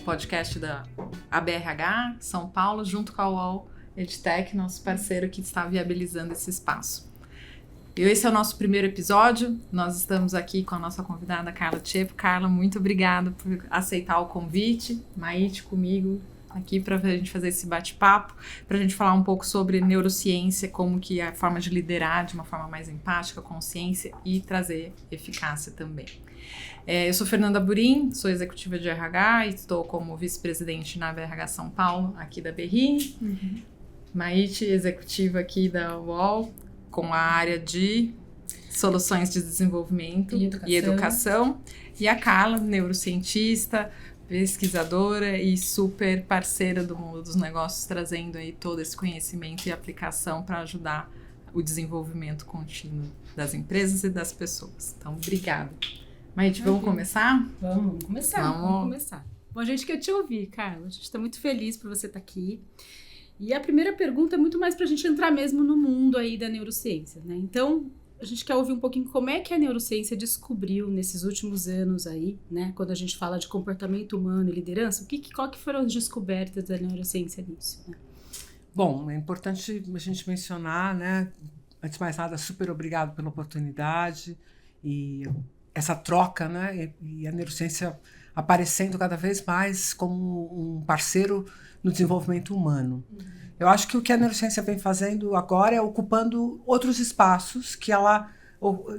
podcast da ABRH São Paulo, junto com a UOL EdTech, nosso parceiro que está viabilizando esse espaço. E esse é o nosso primeiro episódio. Nós estamos aqui com a nossa convidada Carla Tchepo. Carla, muito obrigada por aceitar o convite. Maite, comigo aqui para a gente fazer esse bate-papo, para a gente falar um pouco sobre neurociência, como que é a forma de liderar de uma forma mais empática, consciência e trazer eficácia também. Eu sou Fernanda Burim, sou executiva de RH e estou como vice-presidente na BRH São Paulo, aqui da BRI. Maite, executiva aqui da UOL, com a área de soluções de desenvolvimento e educação. E a Carla, neurocientista, pesquisadora e super parceira do mundo dos negócios, trazendo aí todo esse conhecimento e aplicação para ajudar o desenvolvimento contínuo das empresas e das pessoas. Então, obrigada. Maite, vamos começar? Vamos começar. Bom, a gente quer te ouvir, Carla. A gente está muito feliz por você estar aqui. E a primeira pergunta é muito mais para a gente entrar mesmo no mundo aí da neurociência, né? Então, a gente quer ouvir um pouquinho como é que a neurociência descobriu nesses últimos anos aí, né? Quando a gente fala de comportamento humano e liderança, qual que foram as descobertas da neurociência nisso, né? Bom, é importante a gente mencionar, né? Antes de mais nada, super obrigado pela oportunidade e essa troca, né? E a neurociência aparecendo cada vez mais como um parceiro no desenvolvimento humano. Eu acho que o que a neurociência vem fazendo agora é ocupando outros espaços que ela,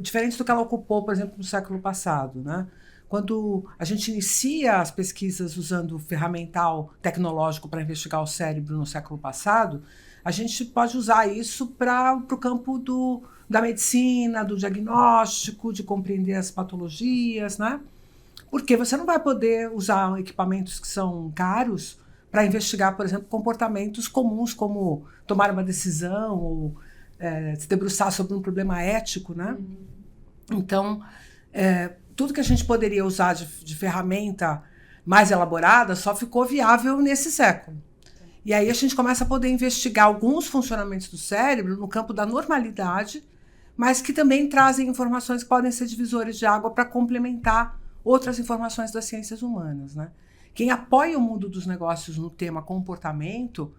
diferentes do que ela ocupou, por exemplo, no século passado, né? Quando a gente inicia as pesquisas usando ferramental tecnológico para investigar o cérebro no século passado, a gente pode usar isso para o campo da medicina, do diagnóstico, de compreender as patologias, né? Porque você não vai poder usar equipamentos que são caros para investigar, por exemplo, comportamentos comuns, como tomar uma decisão ou se debruçar sobre um problema ético, né? Então, tudo que a gente poderia usar de ferramenta mais elaborada só ficou viável nesse século. E aí a gente começa a poder investigar alguns funcionamentos do cérebro no campo da normalidade, mas que também trazem informações que podem ser divisores de água para complementar outras informações das ciências humanas, né? Quem apoia o mundo dos negócios no tema comportamento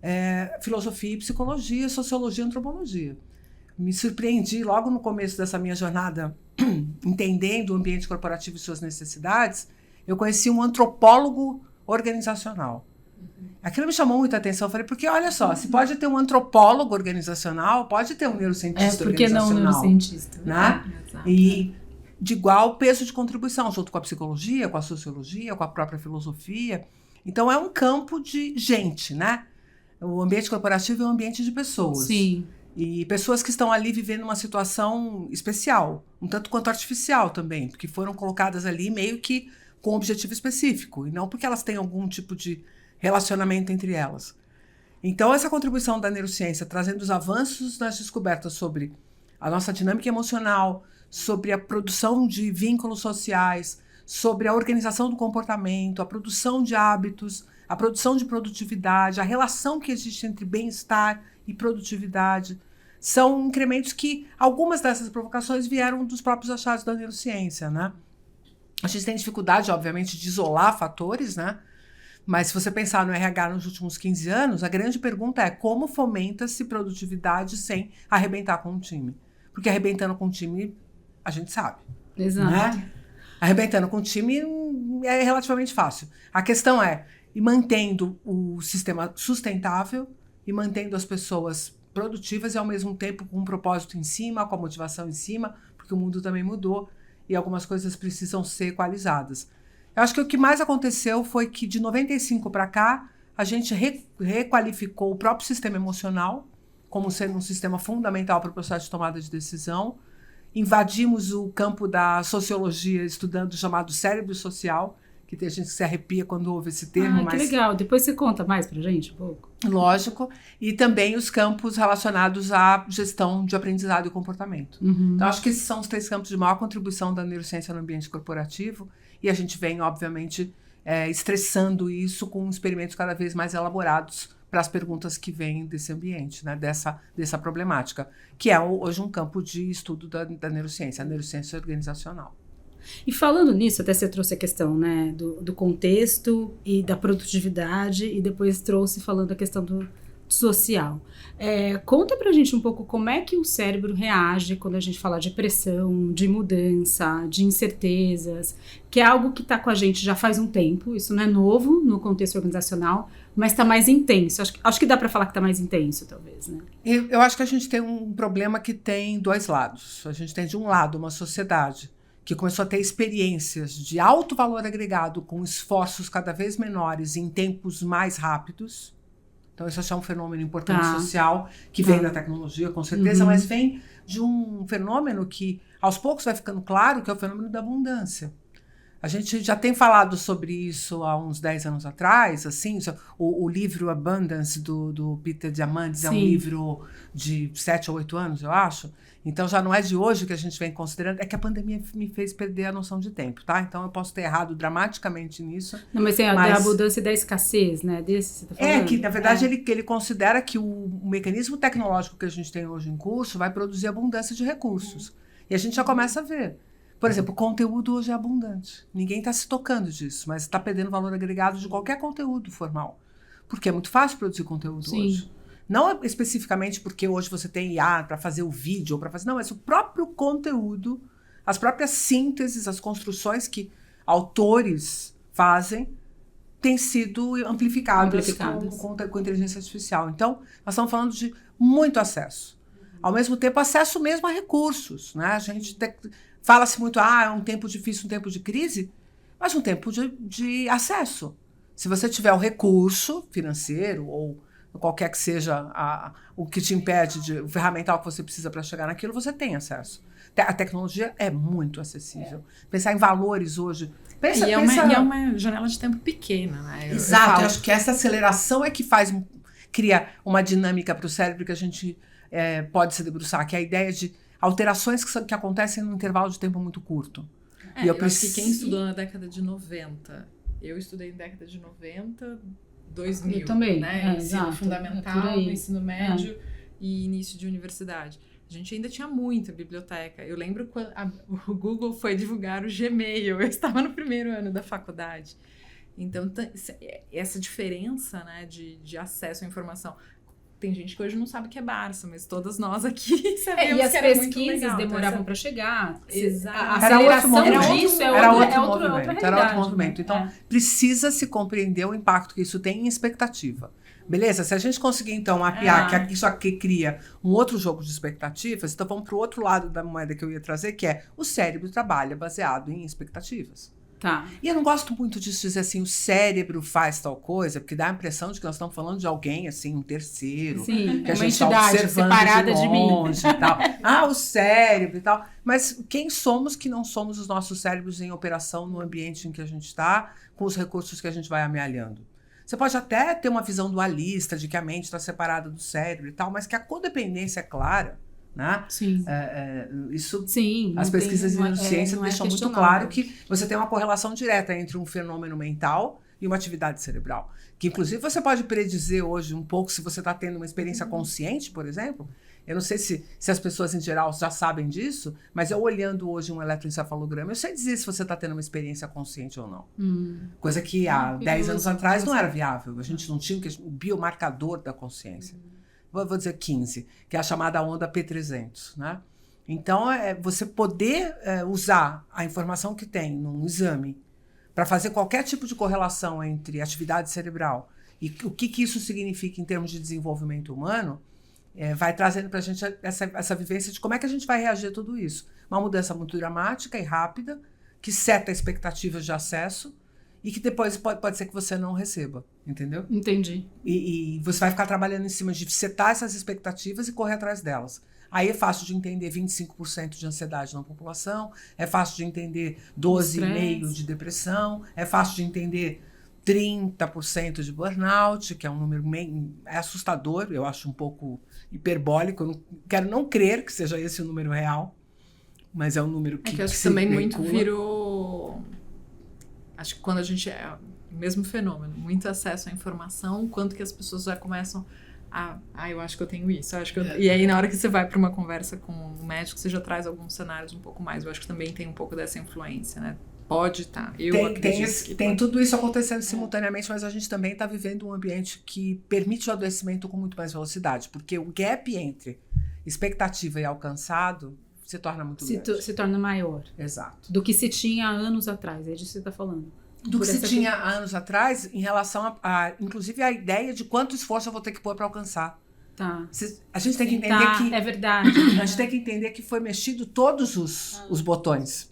é filosofia e psicologia, sociologia e antropologia. Me surpreendi logo no começo dessa minha jornada, entendendo o ambiente corporativo e suas necessidades, eu conheci um antropólogo organizacional. Aquilo me chamou muita atenção. Eu falei, porque olha só, se pode ter um antropólogo organizacional, pode ter um neurocientista organizacional. Por que não um neurocientista? Né? E de igual peso de contribuição, junto com a psicologia, com a sociologia, com a própria filosofia. Então, é um campo de gente, né? O ambiente corporativo é um ambiente de pessoas. Sim. E pessoas que estão ali vivendo uma situação especial, um tanto quanto artificial também, porque foram colocadas ali meio que com um objetivo específico, e não porque elas têm algum tipo de relacionamento entre elas. Então, essa contribuição da neurociência, trazendo os avanços nas descobertas sobre a nossa dinâmica emocional, sobre a produção de vínculos sociais, sobre a organização do comportamento, a produção de hábitos, a produção de produtividade, a relação que existe entre bem-estar e produtividade, são incrementos que algumas dessas provocações vieram dos próprios achados da neurociência, né? A gente tem dificuldade, obviamente, de isolar fatores, né? Mas se você pensar no RH nos últimos 15 anos, a grande pergunta é como fomenta-se produtividade sem arrebentar com o time? Porque arrebentando com o time, a gente sabe. Exato. Né? Arrebentando com o time é relativamente fácil. A questão é ir mantendo o sistema sustentável e mantendo as pessoas produtivas e, ao mesmo tempo, com um propósito em cima, com a motivação em cima, porque o mundo também mudou e algumas coisas precisam ser equalizadas. Eu acho que o que mais aconteceu foi que, de 95 para cá, a gente requalificou o próprio sistema emocional como sendo um sistema fundamental para o processo de tomada de decisão. Invadimos o campo da sociologia estudando o chamado cérebro social, que tem gente que se arrepia quando ouve esse termo. Que legal. Depois você conta mais pra gente um pouco. Lógico. E também os campos relacionados à gestão de aprendizado e comportamento. Então, acho que esses são os 3 campos de maior contribuição da neurociência no ambiente corporativo. E a gente vem, obviamente, estressando isso com experimentos cada vez mais elaborados para as perguntas que vêm desse ambiente, né, dessa problemática, que é hoje um campo de estudo da neurociência, a neurociência organizacional. E falando nisso, até você trouxe a questão, né, do contexto e da produtividade, e depois trouxe falando a questão do social. Conta pra gente um pouco como é que o cérebro reage quando a gente fala de pressão, de mudança, de incertezas, que é algo que tá com a gente já faz um tempo, isso não é novo no contexto organizacional, mas tá mais intenso. Acho que dá pra falar que tá mais intenso, talvez, né? Eu acho que a gente tem um problema que tem dois lados. A gente tem, de um lado, uma sociedade que começou a ter experiências de alto valor agregado com esforços cada vez menores em tempos mais rápidos. Então, isso é um fenômeno importante social, que vem da tecnologia, com certeza, mas vem de um fenômeno que, aos poucos, vai ficando claro que é o fenômeno da abundância. A gente já tem falado sobre isso há uns 10 anos atrás, assim, o livro Abundance, do Peter Diamandis, é um livro de 7 ou 8 anos, eu acho. Então, já não é de hoje que a gente vem considerando, é que a pandemia me fez perder a noção de tempo, tá? Então, eu posso ter errado dramaticamente nisso. Não, mas tem a abundância e da escassez, né? Desse você tá falando? Que, na verdade, ele considera que o mecanismo tecnológico que a gente tem hoje em curso vai produzir abundância de recursos. E a gente já começa a ver. Por exemplo, o conteúdo hoje é abundante. Ninguém está se tocando disso, mas está perdendo valor agregado de qualquer conteúdo formal. Porque é muito fácil produzir conteúdo hoje. Não especificamente porque hoje você tem IA para fazer o vídeo, ou para fazer. Não, mas o próprio conteúdo, as próprias sínteses, as construções que autores fazem, têm sido amplificadas. Com inteligência artificial. Então, nós estamos falando de muito acesso. Ao mesmo tempo, acesso mesmo a recursos. Né? A gente fala-se muito, é um tempo difícil, um tempo de crise, mas um tempo de acesso. Se você tiver o recurso financeiro ou qualquer que seja o que te impede, o ferramental que você precisa para chegar naquilo, você tem acesso. A tecnologia é muito acessível. Pensar em valores hoje... E é uma janela de tempo pequena, né? Exato, eu acho que essa aceleração é que cria uma dinâmica para o cérebro que a gente pode se debruçar, que é a ideia de alterações que acontecem num intervalo de tempo muito curto. E eu acho que quem estudou na década de 90, eu estudei na década de 90... 2000, eu também, né? Ensino fundamental, ensino médio e início de universidade. A gente ainda tinha muita biblioteca. Eu lembro quando o Google foi divulgar o Gmail. Eu estava no primeiro ano da faculdade. Então, essa diferença, né, de acesso à informação. Tem gente que hoje não sabe o que é Barça, mas todas nós aqui sabemos e as que era muito legal. pesquisas demoravam para chegar. Exato. A aceleração disso era outro movimento. Então, precisa se compreender o impacto que isso tem em expectativa. Beleza? Se a gente conseguir, então, mapear que isso aqui cria um outro jogo de expectativas, então vamos para o outro lado da moeda que eu ia trazer, que é o cérebro trabalha baseado em expectativas. Tá. E eu não gosto muito disso, dizer assim, o cérebro faz tal coisa, porque dá a impressão de que nós estamos falando de alguém, assim, um terceiro. Sim, que a uma gente está entidade observando separada de longe de mim. E tal. O cérebro e tal. Mas quem somos que não somos os nossos cérebros em operação no ambiente em que a gente está, com os recursos que a gente vai amealhando? Você pode até ter uma visão dualista de que a mente está separada do cérebro e tal, mas que a codependência é clara. Né? Sim. Isso, sim, as pesquisas de ciência deixam muito claro que você tem uma correlação direta entre um fenômeno mental e uma atividade cerebral. Que, inclusive, você pode predizer hoje um pouco se você está tendo uma experiência consciente, por exemplo. Eu não sei se as pessoas em geral já sabem disso, mas eu olhando hoje um eletroencefalograma, eu sei dizer se você está tendo uma experiência consciente ou não. Coisa que há 10 anos atrás não era viável. A gente não tinha o biomarcador da consciência. Vou dizer 15, que é a chamada onda P300, né? Então, você poder usar a informação que tem num exame para fazer qualquer tipo de correlação entre atividade cerebral e o que isso significa em termos de desenvolvimento humano, vai trazendo para a gente essa vivência de como é que a gente vai reagir a tudo isso. Uma mudança muito dramática e rápida, que seta expectativas de acesso, e que depois pode ser que você não receba, entendeu? Entendi. E você vai ficar trabalhando em cima de setar essas expectativas e correr atrás delas. Aí é fácil de entender 25% de ansiedade na população, é fácil de entender 12,5% de depressão, é fácil de entender 30% de burnout, que é um número meio assustador, eu acho um pouco hiperbólico, eu quero não crer que seja esse o número real, mas é um número que eu acho que também muito virou... Acho que quando a gente o mesmo fenômeno, muito acesso à informação, quanto que as pessoas já começam eu acho que eu tenho isso. E aí, na hora que você vai para uma conversa com o médico, você já traz alguns cenários um pouco mais. Eu acho que também tem um pouco dessa influência, né? Pode estar. Tem tudo isso acontecendo simultaneamente, mas a gente também está vivendo um ambiente que permite o adoecimento com muito mais velocidade, porque o gap entre expectativa e alcançado se torna muito grande. Se torna maior. Exato. Do que se tinha há anos atrás, é disso que você está falando. Do que se tinha há anos atrás, em relação inclusive, a ideia de quanto esforço eu vou ter que pôr para alcançar. Tá. A gente tem que entender que... É verdade. A gente tem que entender que foi mexido todos os botões.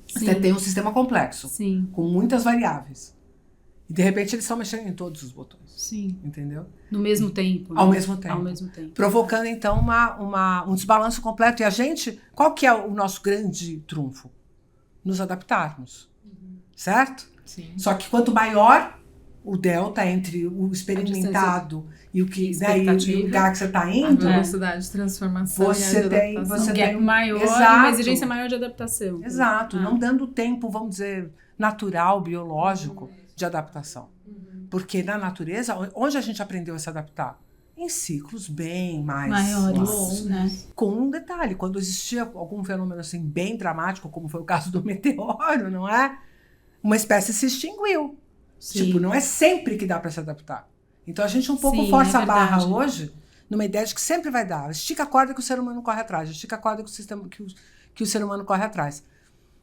Sim. Você tem um sistema complexo, Sim. com muitas variáveis. E, de repente, eles estão mexendo em todos os botões. Sim. Entendeu? No mesmo tempo. Né? Ao mesmo tempo. Ao mesmo tempo. Provocando, então, um desbalanço completo. E a gente... Qual que é o nosso grande trunfo? Nos adaptarmos. Certo? Sim. Só que quanto maior o delta entre o experimentado e o que, né, e o lugar que você está indo, a velocidade de transformação você tem um gap maior, exato, uma exigência maior de adaptação. Exato, não dando tempo, vamos dizer, natural, biológico de adaptação. Porque na natureza, onde a gente aprendeu a se adaptar? Em ciclos bem mais maiores, né? Com um detalhe, quando existia algum fenômeno assim bem dramático, como foi o caso do meteoro, não é? Uma espécie se extinguiu. Sim. Tipo, não é sempre que dá para se adaptar. Então a gente um pouco força a barra hoje, numa ideia de que sempre vai dar. Estica a corda que o ser humano corre atrás. Estica a corda que o ser humano corre atrás.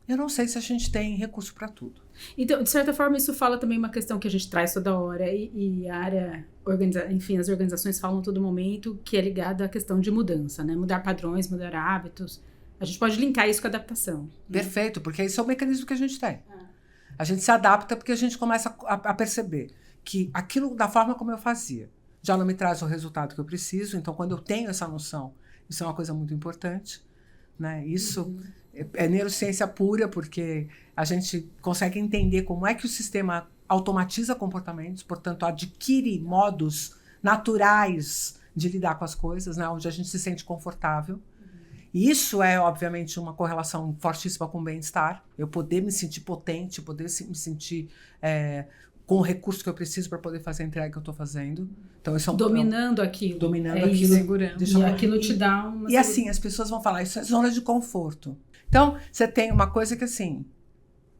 Eu não sei se a gente tem recurso para tudo. Então, de certa forma, isso fala também uma questão que a gente traz toda hora e a área, enfim, as organizações falam todo momento, que é ligada à questão de mudança, né? Mudar padrões, mudar hábitos. A gente pode linkar isso com a adaptação. Perfeito, porque esse é o mecanismo que a gente tem. A gente se adapta porque a gente começa a perceber que aquilo da forma como eu fazia já não me traz o resultado que eu preciso. Então, quando eu tenho essa noção, isso é uma coisa muito importante, né? Isso é neurociência pura, porque a gente consegue entender como é que o sistema automatiza comportamentos, portanto, adquire modos naturais de lidar com as coisas, né? Onde a gente se sente confortável. E isso é, obviamente, uma correlação fortíssima com o bem-estar. Eu poder me sentir potente, poder me sentir com o recurso que eu preciso para poder fazer a entrega que eu estou fazendo. Então, isso dominando aquilo. Dominando aquilo. Segurando. E aquilo te dá uma... E assim, as pessoas vão falar, isso é zona de conforto. Então, você tem uma coisa que assim,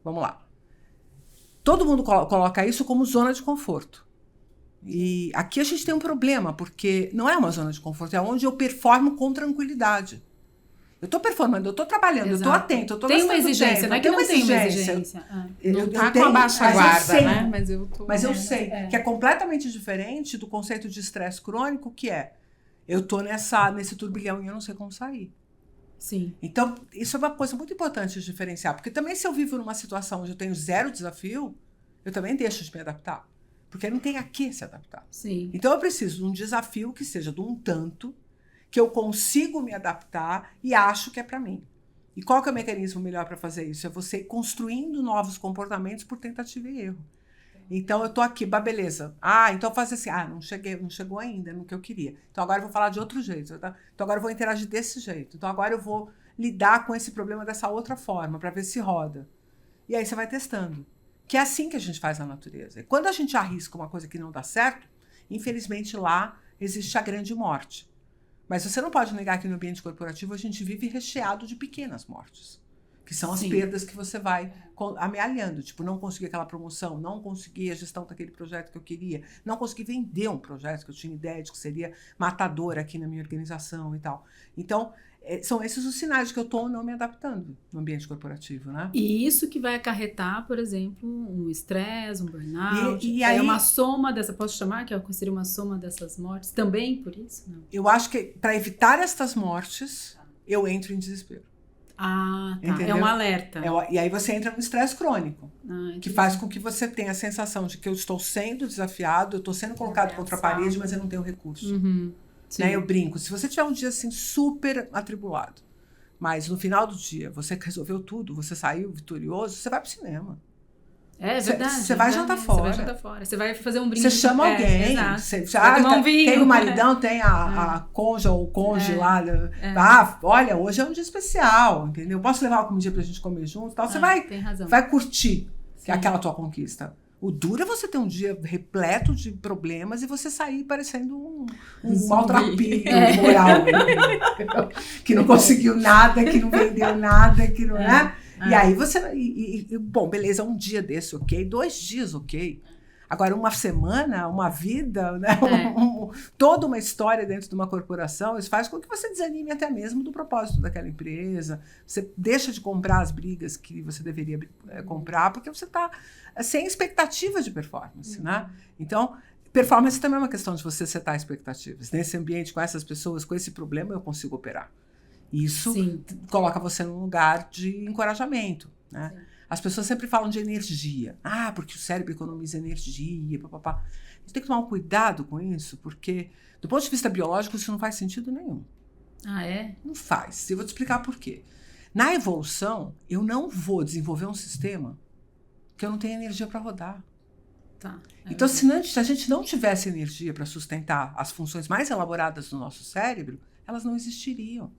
vamos lá. Todo mundo coloca isso como zona de conforto. E aqui a gente tem um problema, porque não é uma zona de conforto, é onde eu performo com tranquilidade. Eu estou performando, eu estou trabalhando, eu estou atento, eu estou gastando tempo. Tem uma exigência, não é que não tem uma exigência. Não tá com a baixa guarda, né? Mas eu sei que é completamente diferente do conceito de estresse crônico, que é, eu estou nesse turbilhão e eu não sei como sair. Sim. Então, isso é uma coisa muito importante de diferenciar, porque também se eu vivo numa situação onde eu tenho zero desafio, eu também deixo de me adaptar, porque não tem a que se adaptar. Sim. Então, eu preciso de um desafio que seja de um tanto, que eu consigo me adaptar e acho que é para mim. E qual que é o mecanismo melhor para fazer isso? É você ir construindo novos comportamentos por tentativa e erro. Então, eu tô aqui, beleza. Então faz assim, não chegou ainda no que eu queria. Então, agora eu vou falar de outro jeito. Tá? Então, agora eu vou interagir desse jeito. Então, agora eu vou lidar com esse problema dessa outra forma, para ver se roda. E aí você vai testando. Que é assim que a gente faz na natureza. E quando a gente arrisca uma coisa que não dá certo, infelizmente lá existe a grande morte. Mas você não pode negar que no ambiente corporativo a gente vive recheado de pequenas mortes. Que são as perdas que você vai amealhando. Tipo, não consegui aquela promoção, não consegui a gestão daquele projeto que eu queria, não consegui vender um projeto que eu tinha ideia de que seria matador aqui na minha organização e tal. Então, são esses os sinais de que eu estou não me adaptando no ambiente corporativo, né? E isso que vai acarretar, por exemplo, um estresse, um burnout. E aí, é uma soma dessa, posso chamar que seria uma soma dessas mortes também por isso? Não? Eu acho que para evitar estas mortes, eu entro em desespero. Tá. Entendeu? É um alerta. E aí você entra no estresse crônico, que faz com que você tenha a sensação de que eu estou sendo desafiado, eu estou sendo colocado contra a parede, mas eu não tenho recurso. Né? Eu brinco, se você tiver um dia assim super atribulado, mas no final do dia você resolveu tudo, você saiu vitorioso, você vai pro cinema. É verdade. Você vai jantar fora. Você vai jantar fora. Você vai fazer um brinde. Você chama alguém. Você tomar um vinho. Tem o maridão, tem a conja ou o conge lá. Olha, hoje é um dia especial, entendeu? Posso levar uma comidinha pra gente comer junto e tal. Você vai curtir aquela tua conquista. O duro é você ter um dia repleto de problemas e você sair parecendo um maltrapilho moral. Que não conseguiu nada, que não vendeu nada, que não é. E aí você... bom, beleza, um dia desse, ok. 2 dias, ok. Agora, uma semana, uma vida, né? Toda uma história dentro de uma corporação, isso faz com que você desanime até mesmo do propósito daquela empresa. Você deixa de comprar as brigas que você deveria comprar, porque você está sem expectativa de performance, né? Então, performance também é uma questão de você setar expectativas. Nesse ambiente, com essas pessoas, com esse problema, eu consigo operar. Isso coloca você num lugar de encorajamento, né? Sim. As pessoas sempre falam de energia. Porque o cérebro economiza energia, papapá. A gente tem que tomar um cuidado com isso, porque, do ponto de vista biológico, isso não faz sentido nenhum. Não faz. Eu vou te explicar por quê. Na evolução, eu não vou desenvolver um sistema que eu não tenho energia para rodar. Então, se a gente não tivesse energia para sustentar as funções mais elaboradas do nosso cérebro, elas não existiriam.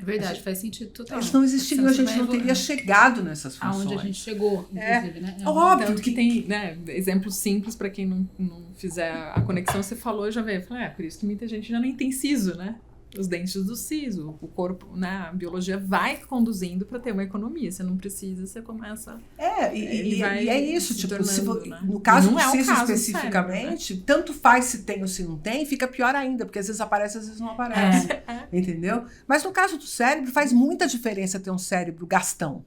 É verdade, faz sentido total. Eles não existiriam, a gente não teria chegado nessas funções. Aonde a gente chegou, inclusive, né? Óbvio então, que tem, né, exemplos simples para quem não fizer a conexão. Você falou, eu já veio. Falei, por isso que muita gente já nem tem siso, né? Os dentes do siso, o corpo, né? A biologia vai conduzindo para ter uma economia. Você não precisa, você começa... E é isso, tipo, né? No caso do siso especificamente, cérebro, né? Tanto faz se tem ou se não tem, fica pior ainda, porque às vezes aparece, às vezes não aparece. Entendeu? Mas no caso do cérebro, faz muita diferença ter um cérebro gastão.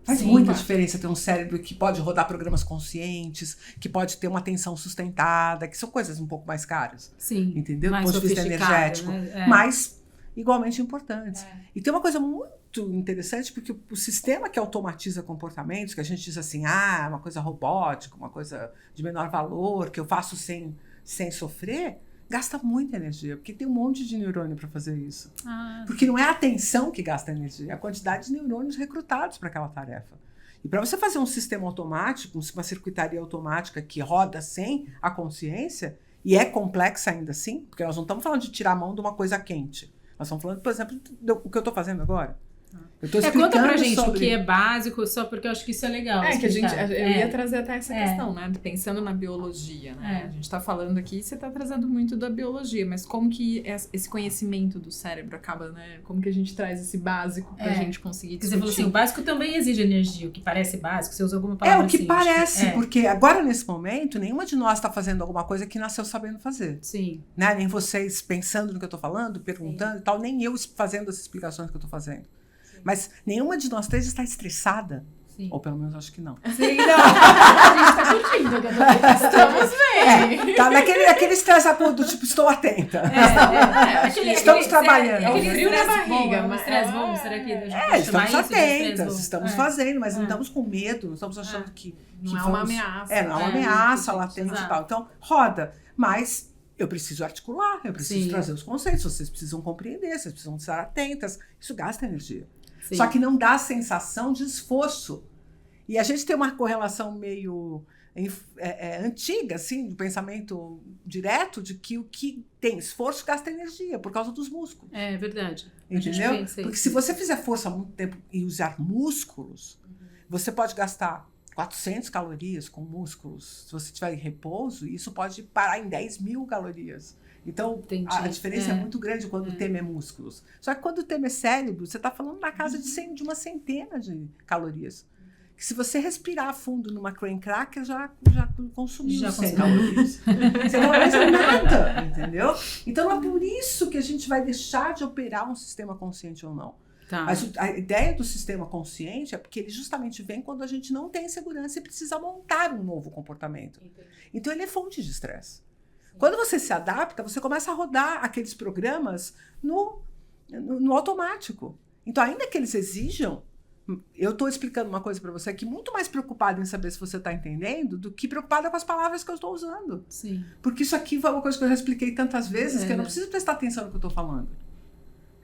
Faz muita diferença ter um cérebro que pode rodar programas conscientes, que pode ter uma atenção sustentada, que são coisas um pouco mais caras. Entendeu? Do ponto de vista energético. Né? Mas igualmente importantes. E tem uma coisa muito interessante, porque o sistema que automatiza comportamentos, que a gente diz assim, uma coisa robótica, uma coisa de menor valor, que eu faço sem sofrer, gasta muita energia, porque tem um monte de neurônio para fazer isso. Porque não é a atenção que gasta energia, é a quantidade de neurônios recrutados para aquela tarefa. E para você fazer um sistema automático, uma circuitaria automática que roda sem a consciência, e é complexa ainda assim, porque nós não estamos falando de tirar a mão de uma coisa quente. Nós estamos falando, por exemplo, do que eu estou fazendo agora. Eu tô explicando conta pra gente o que é básico, só porque eu acho que isso é legal. Eu ia trazer até essa questão, né? Pensando na biologia, né? A gente tá falando aqui, você tá trazendo muito da biologia, mas como que esse conhecimento do cérebro acaba, né? Como que a gente traz esse básico pra gente conseguir discutir? Você falou assim, o básico também exige energia, o que parece básico, você usa alguma palavra o que parece, porque agora nesse momento, nenhuma de nós tá fazendo alguma coisa que nasceu sabendo fazer. Né? Nem vocês pensando no que eu tô falando, perguntando e tal, nem eu fazendo as explicações que eu tô fazendo. Mas nenhuma de nós 3 está estressada. Ou pelo menos acho que não. A gente tá curtindo. Estamos bem. Tá naquele estresse agudo, tipo, estou atenta. Estamos trabalhando. Aquele frio na barriga. Um estresse bom, será que estamos atentas, estamos fazendo, mas não estamos com medo, não estamos achando que não é uma ameaça. Não é uma ameaça latente e tal. Então, roda. Mas eu preciso articular, eu preciso trazer os conceitos, vocês precisam compreender, vocês precisam estar atentas. Isso gasta energia. Só que não dá a sensação de esforço. E a gente tem uma correlação meio antiga, assim, do pensamento direto, de que o que tem esforço gasta energia, por causa dos músculos. É verdade. Entendeu? Porque se você fizer força há muito tempo e usar músculos, você pode gastar 400 calorias com músculos. Se você estiver em repouso, isso pode parar em 10.000 calorias. Então, a diferença é muito grande quando o tema é músculos. Só que quando o tema é cérebro, você está falando na casa de uma centena de calorias. Que se você respirar fundo numa crane cracker, já consumiu 100 calorias. Você não vai nada, entendeu? Então, é por isso que a gente vai deixar de operar um sistema consciente ou não. Mas a ideia do sistema consciente é porque ele justamente vem quando a gente não tem segurança e precisa montar um novo comportamento. Então, ele é fonte de estresse. Quando você se adapta, você começa a rodar aqueles programas no automático. Então, ainda que eles exijam, eu estou explicando uma coisa para você aqui muito mais preocupada em saber se você está entendendo do que preocupada com as palavras que eu estou usando. Porque isso aqui foi uma coisa que eu já expliquei tantas vezes que eu não preciso prestar atenção no que eu estou falando.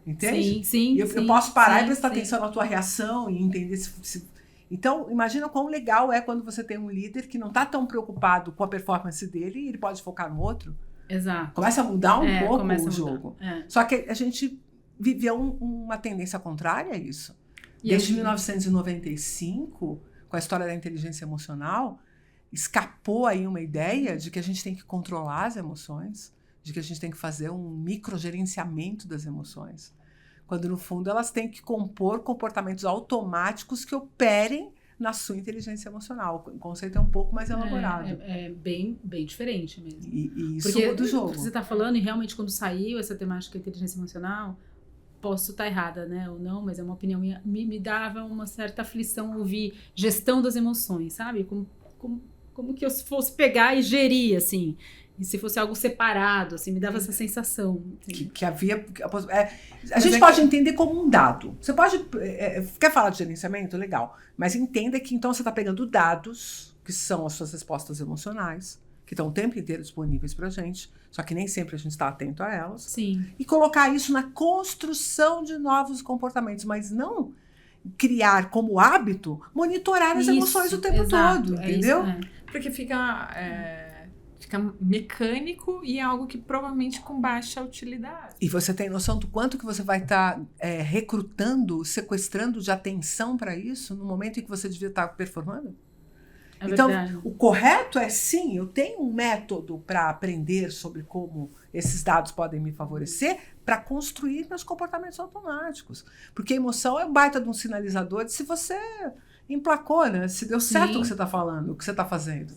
Entende? Eu posso parar e prestar atenção na tua reação e entender se... Então, imagina quão legal é quando você tem um líder que não está tão preocupado com a performance dele e ele pode focar no outro. Exato. Começa a mudar um pouco o jogo. Só que a gente viveu uma tendência contrária a isso. Desde 1995, com a história da inteligência emocional, escapou aí uma ideia de que a gente tem que controlar as emoções, de que a gente tem que fazer um microgerenciamento das emoções, quando no fundo elas têm que compor comportamentos automáticos que operem na sua inteligência emocional. O conceito é um pouco mais elaborado. É bem diferente mesmo. E isso porque muda o jogo. Você está falando, e realmente quando saiu essa temática de inteligência emocional, posso estar errada, né, ou não, mas é uma opinião minha, me dava uma certa aflição ouvir gestão das emoções, sabe? Como que eu fosse pegar e gerir, assim, e se fosse algo separado, assim, me dava essa sensação. Que havia... a gente pode entender como um dado. Você pode... quer falar de gerenciamento? Legal. Mas entenda que, então, você está pegando dados, que são as suas respostas emocionais, que estão o tempo inteiro disponíveis pra gente, só que nem sempre a gente está atento a elas. Sim. E colocar isso na construção de novos comportamentos, mas não criar como hábito monitorar as emoções o tempo todo, entendeu? Porque fica mecânico e é algo que provavelmente com baixa utilidade. E você tem noção do quanto que você vai estar recrutando, sequestrando de atenção para isso no momento em que você devia estar performando? Então, o correto é sim, eu tenho um método para aprender sobre como esses dados podem me favorecer para construir meus comportamentos automáticos. Porque a emoção é um baita de um sinalizador de se você emplacou, né? Se deu certo o que você está falando, o que você está fazendo.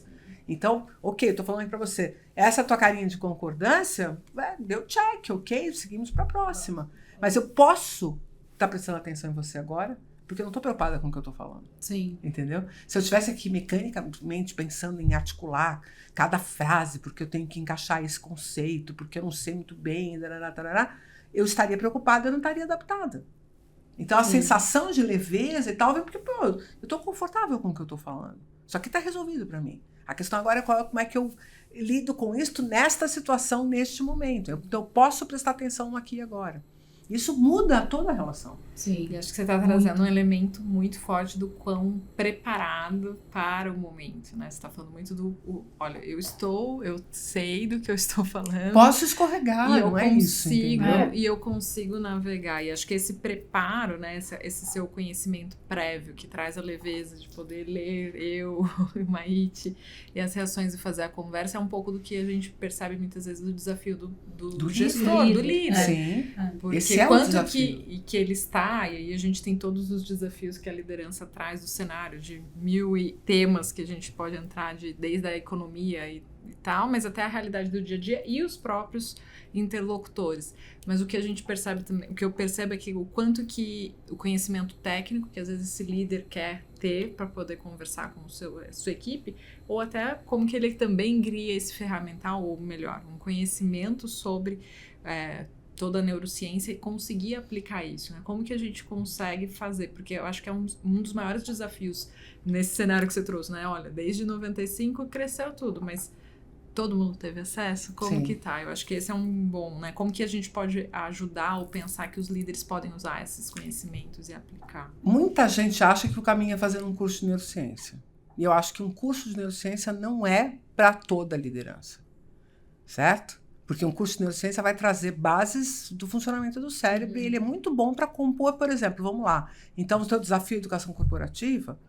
Então, ok, eu tô falando para você, essa tua carinha de concordância, deu check, ok, seguimos para a próxima. Mas eu posso estar prestando atenção em você agora, porque eu não tô preocupada com o que eu tô falando. Sim. Entendeu? Se eu estivesse aqui mecanicamente pensando em articular cada frase, porque eu tenho que encaixar esse conceito, porque eu não sei muito bem, eu estaria preocupada, eu não estaria adaptada. Então, a sensação de leveza e tal, vem porque, eu tô confortável com o que eu tô falando. Isso aqui tá resolvido para mim. A questão agora é como é que eu lido com isso nesta situação, neste momento. Então, eu posso prestar atenção no aqui e agora. Isso muda toda a relação. Sim, e acho que você está trazendo um elemento muito forte do quão preparado para o momento, né? Você está falando muito olha, eu sei do que eu estou falando. Posso escorregar, e não é isso, entendeu? E eu consigo navegar. E acho que esse preparo, né? Esse seu conhecimento prévio, que traz a leveza de poder ler eu, o Maite, e as reações e fazer a conversa, é um pouco do que a gente percebe muitas vezes do desafio do gestor, do líder. Sim. Porque esse quanto que ele está, e aí a gente tem todos os desafios que a liderança traz do cenário, de 1000 temas que a gente pode entrar, desde a economia e tal, mas até a realidade do dia a dia e os próprios interlocutores. Mas o que a gente percebe também, o que eu percebo é que o quanto que o conhecimento técnico, que às vezes esse líder quer ter para poder conversar com a sua equipe, ou até como que ele também cria esse ferramental, ou melhor, um conhecimento sobre toda a neurociência e conseguir aplicar isso, né? Como que a gente consegue fazer? Porque eu acho que é um dos maiores desafios nesse cenário que você trouxe, né? Olha, desde 95 cresceu tudo, mas todo mundo teve acesso? Como que tá? Eu acho que esse é um bom, né? Como que a gente pode ajudar ou pensar que os líderes podem usar esses conhecimentos e aplicar? Muita gente acha que o caminho é fazer um curso de neurociência. E eu acho que um curso de neurociência não é para toda a liderança. Certo? Porque um curso de neurociência vai trazer bases do funcionamento do cérebro e ele é muito bom para compor, por exemplo, vamos lá. Então, o seu desafio é educação corporativa,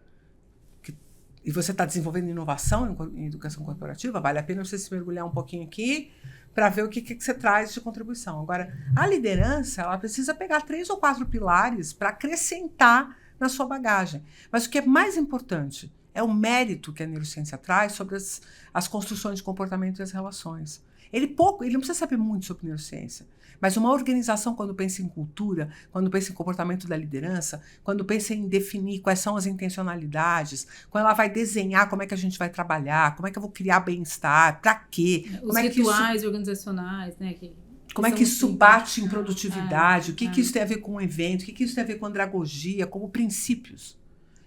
e você está desenvolvendo inovação em educação corporativa, vale a pena você se mergulhar um pouquinho aqui para ver o que você traz de contribuição. Agora, a liderança, ela precisa pegar 3 ou 4 pilares para acrescentar na sua bagagem. Mas o que é mais importante é o mérito que a neurociência traz sobre as construções de comportamento e as relações. Ele não precisa saber muito sobre neurociência, mas uma organização, quando pensa em cultura, quando pensa em comportamento da liderança, quando pensa em definir quais são as intencionalidades, quando ela vai desenhar como é que a gente vai trabalhar, como é que eu vou criar bem-estar, para quê? Os rituais organizacionais, né? Como é que isso bate em produtividade, o que isso tem a ver com o evento, o que isso tem a ver com andragogia, como princípios.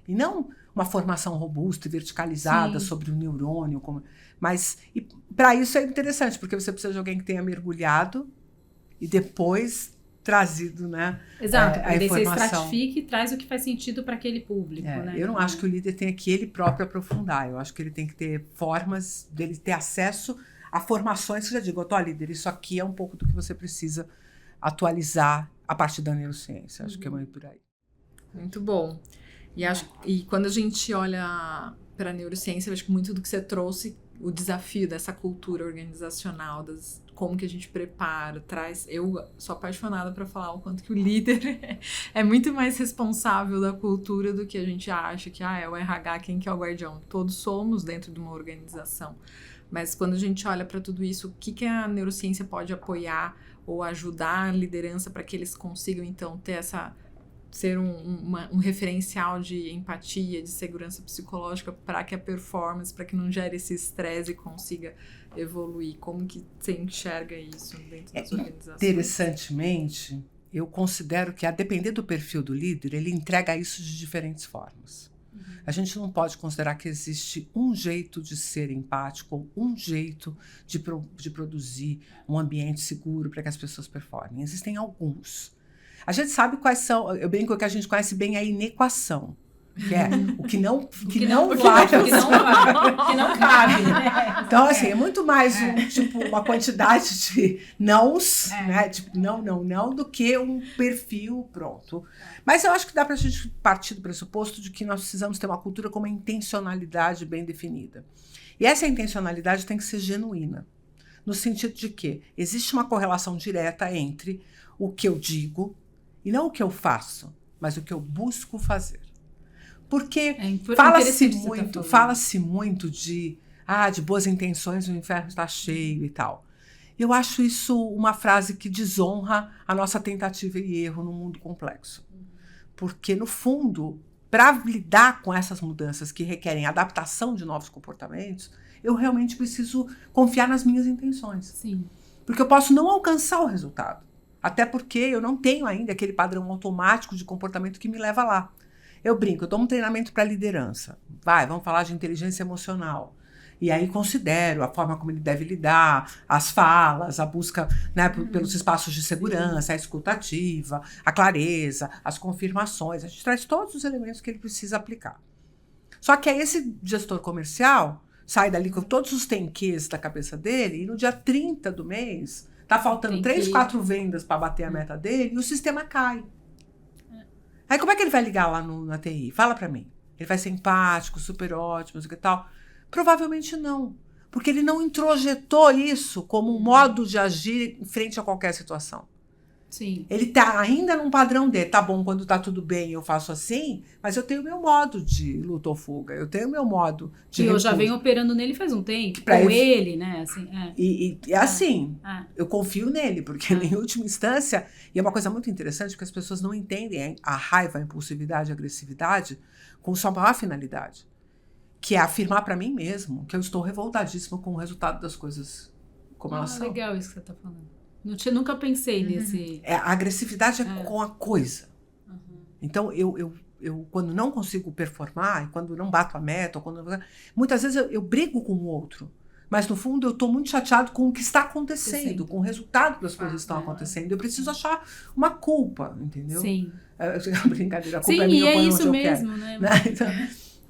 E não uma formação robusta e verticalizada sobre o neurônio. Mas para isso é interessante, porque você precisa de alguém que tenha mergulhado e depois trazido, né? Exato, a informação. Você estratifica e traz o que faz sentido para aquele público. Né? Eu não acho que o líder tenha que ele próprio aprofundar. Eu acho que ele tem que ter formas dele ter acesso a formações que eu já digo, líder, isso aqui é um pouco do que você precisa atualizar a partir da neurociência. Acho que é meio por aí. Muito bom. E quando a gente olha para a neurociência, eu acho que muito do que você trouxe, o desafio dessa cultura organizacional, como que a gente prepara, traz... Eu sou apaixonada para falar o quanto que o líder é muito mais responsável da cultura do que a gente acha, que é o RH, quem que é o guardião. Todos somos dentro de uma organização. Mas quando a gente olha para tudo isso, o que a neurociência pode apoiar ou ajudar a liderança para que eles consigam, então, ser um referencial de empatia, de segurança psicológica para que a performance, para que não gere esse estresse e consiga evoluir? Como que você enxerga isso dentro das organizações? Interessantemente, eu considero que, a depender do perfil do líder, ele entrega isso de diferentes formas. A gente não pode considerar que existe um jeito de ser empático, um jeito de produzir um ambiente seguro para que as pessoas performem. Existem alguns. A gente sabe quais são, eu brinco que a gente conhece bem a inequação, que é o que não cabe. Então, assim, é muito mais uma quantidade de nãos, né? Tipo, não, do que um perfil pronto. Mas eu acho que dá pra gente partir do pressuposto de que nós precisamos ter uma cultura com uma intencionalidade bem definida. E essa intencionalidade tem que ser genuína, no sentido de que existe uma correlação direta entre o que eu digo, e não o que eu faço, mas o que eu busco fazer. Porque fala-se muito de boas intenções, o inferno está cheio e tal. Eu acho isso uma frase que desonra a nossa tentativa e erro num mundo complexo. Porque, no fundo, para lidar com essas mudanças que requerem adaptação de novos comportamentos, eu realmente preciso confiar nas minhas intenções. Sim. Porque eu posso não alcançar o resultado. Até porque eu não tenho ainda aquele padrão automático de comportamento que me leva lá. Eu brinco, eu dou um treinamento para liderança. Vamos falar de inteligência emocional. E aí considero a forma como ele deve lidar, as falas, a busca, né, pelos espaços de segurança, a escuta ativa, a clareza, as confirmações. A gente traz todos os elementos que ele precisa aplicar. Só que aí esse gestor comercial sai dali com todos os tenquês da cabeça dele e no dia 30 do mês... Tá faltando 3, 4 vendas para bater a meta dele e o sistema cai. Aí como é que ele vai ligar lá na TI? Fala para mim. Ele vai ser empático, super ótimo, e tal? Provavelmente não. Porque ele não introjetou isso como um modo de agir em frente a qualquer situação. Sim. Ele tá ainda num padrão dele. Tá bom, quando tá tudo bem eu faço assim, mas eu tenho o meu modo de luta ou fuga. Eu tenho o meu modo de eu já venho operando nele faz um tempo. Com ele, né? Assim, eu confio nele, porque em última instância, e é uma coisa muito interessante, porque as pessoas não entendem a raiva, a impulsividade, a agressividade com sua maior finalidade, que é afirmar para mim mesmo que eu estou revoltadíssima com o resultado das coisas como elas são. Legal isso que você tá falando. Nunca pensei nesse... A agressividade é com a coisa. Então, eu quando não consigo performar, quando não bato a meta, muitas vezes eu brigo com o outro. Mas, no fundo, eu estou muito chateado com o que está acontecendo, com o resultado das coisas que estão acontecendo. Eu preciso achar uma culpa, entendeu? Sim. Brincadeira, a culpa é minha, eu ponho onde eu quero. Né? Então,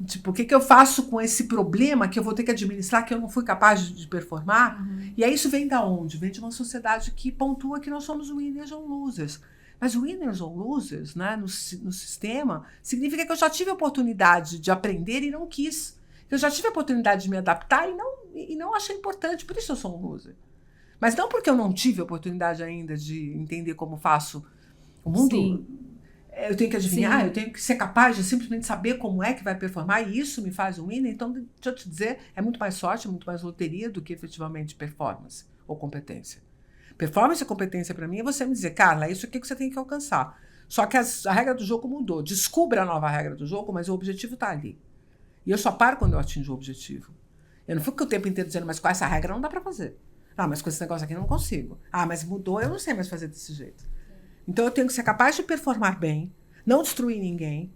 tipo, o que eu faço com esse problema que eu vou ter que administrar, que eu não fui capaz de performar? E aí isso vem da onde? Vem de uma sociedade que pontua que nós somos winners ou losers. Mas winners ou losers, né, no sistema, significa que eu já tive a oportunidade de aprender e não quis. Eu já tive a oportunidade de me adaptar e não achei importante, por isso eu sou um loser. Mas não porque eu não tive a oportunidade ainda de entender como faço o mundo... Sim. Eu tenho que adivinhar, eu tenho que ser capaz de simplesmente saber como é que vai performar, e isso me faz um winner. Então, deixa eu te dizer, é muito mais sorte, muito mais loteria do que efetivamente performance ou competência. Performance e competência para mim é você me dizer, Carla, é isso aqui que você tem que alcançar. Só que a regra do jogo mudou. Descubra a nova regra do jogo, mas o objetivo está ali. E eu só paro quando eu atinjo o objetivo. Eu não fico o tempo inteiro dizendo, mas com essa regra não dá para fazer. Mas com esse negócio aqui eu não consigo. Mas mudou, eu não sei mais fazer desse jeito. Então, eu tenho que ser capaz de performar bem, não destruir ninguém